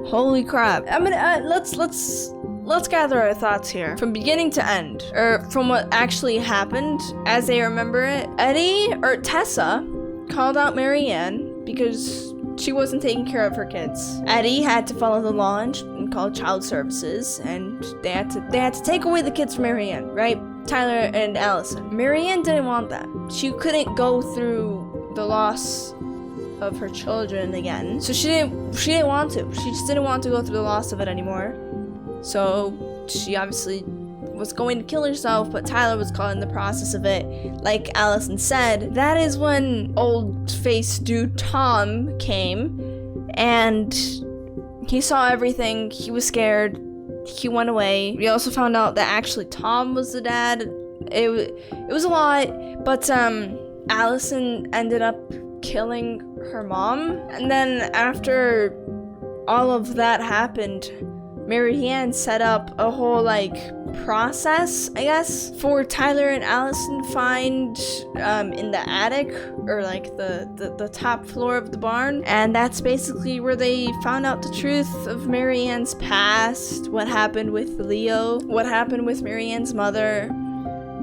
Holy crap. I'm gonna let's gather our thoughts here from beginning to end, or from what actually happened as they remember it. Eddie or Tessa called out Marianne because she wasn't taking care of her kids. Eddie had to follow the law and call child services, and they had to take away the kids from Marianne, right? Tyler and Allison. Marianne didn't want that. She couldn't go through the loss of her children again, so she didn't want to. She just didn't want to go through the loss of it anymore. So she obviously was going to kill herself, but Tyler was caught in the process of it. Like Allison said, that is when old face dude Tom came, and he saw everything. He was scared. He went away. We also found out that actually Tom was the dad. It was a lot, but Allison ended up killing her mom, and then after all of that happened, Marianne set up a whole process, I guess, for Tyler and Allison to find in the attic, or the top floor of the barn, and that's basically where they found out the truth of Marianne's past, what happened with Leo, what happened with Marianne's mother,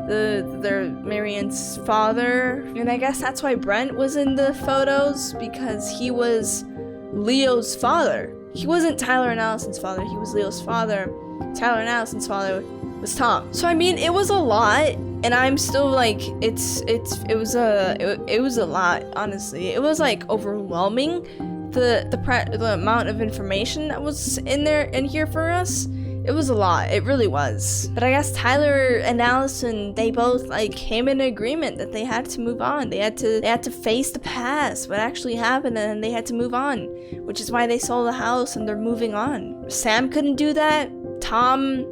Marianne's father, and I guess that's why Brent was in the photos, because he was Leo's father. He wasn't Tyler and Allison's father, he was Leo's father. Tyler and Allison's father was Tom. So I mean, it was a lot, and I'm still like, it was a lot, honestly. It was like overwhelming, the amount of information that was in here for us. It was a lot, it really was. But I guess Tyler and Allison, they both like came in agreement that they had to move on. They had to face the past, what actually happened, and they had to move on, which is why they sold the house and they're moving on. Sam couldn't do that. Tom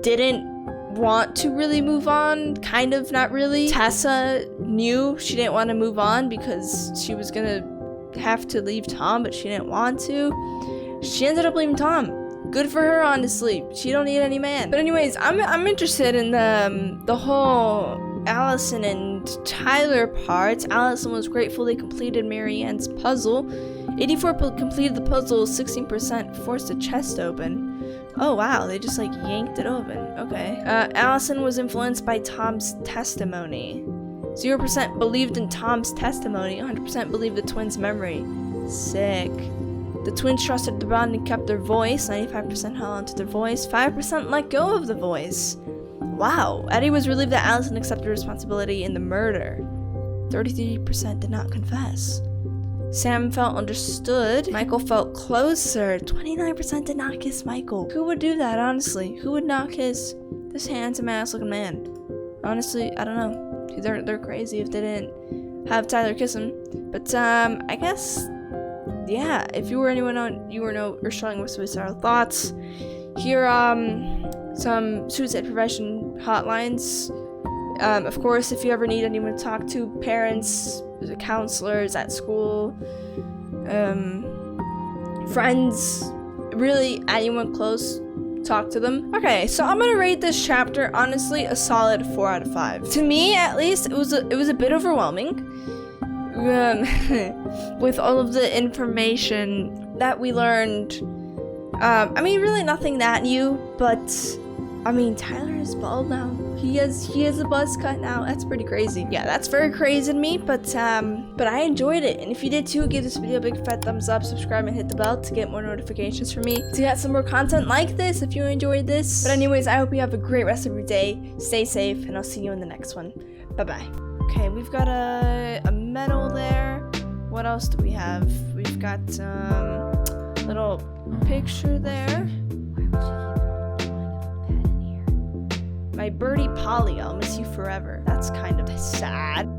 didn't want to really move on, kind of, not really. Tessa knew she didn't want to move on because she was gonna have to leave Tom, but she didn't want to. She ended up leaving Tom. Good for her, honestly. She don't need any man. But anyways, I'm interested in the whole Allison and Tyler part. Allison was grateful they completed Marianne's puzzle. 84 completed the puzzle, 16% forced a chest open. Oh wow, they just like yanked it open. Okay. Allison was influenced by Tom's testimony. 0% believed in Tom's testimony, 100% believed the twins' memory. Sick. The twins trusted the bond and kept their voice, 95% held onto their voice, 5% let go of the voice. Wow. Eddie was relieved that Allison accepted responsibility in the murder. 33% did not confess. Sam felt understood. Michael felt closer. 29% did not kiss Michael. Who would do that, honestly? Who would not kiss this handsome ass looking man? Honestly, I don't know. They're crazy if they didn't have Tyler kiss him. But I guess, yeah, if you were anyone or struggling with suicidal thoughts, here some suicide prevention hotlines. Of course, if you ever need anyone to talk to, parents, counselors at school, friends, really anyone close, talk to them. Okay, so I'm gonna rate this chapter, honestly, a solid 4 out of 5. To me, at least, it was a bit overwhelming. With all of the information that we learned. I mean, really nothing that new, but I mean, Tyler is bald now. He has a buzz cut now. That's pretty crazy. Yeah, that's very crazy to me, but I enjoyed it. And if you did too, give this video a big fat thumbs up, subscribe, and hit the bell to get more notifications from me to get some more content like this if you enjoyed this. But anyways, I hope you have a great rest of your day. Stay safe, and I'll see you in the next one. Bye-bye. Okay, we've got a medal there. What else do we have? We've got little picture there. My birdie Polly, I'll miss you forever. That's kind of sad.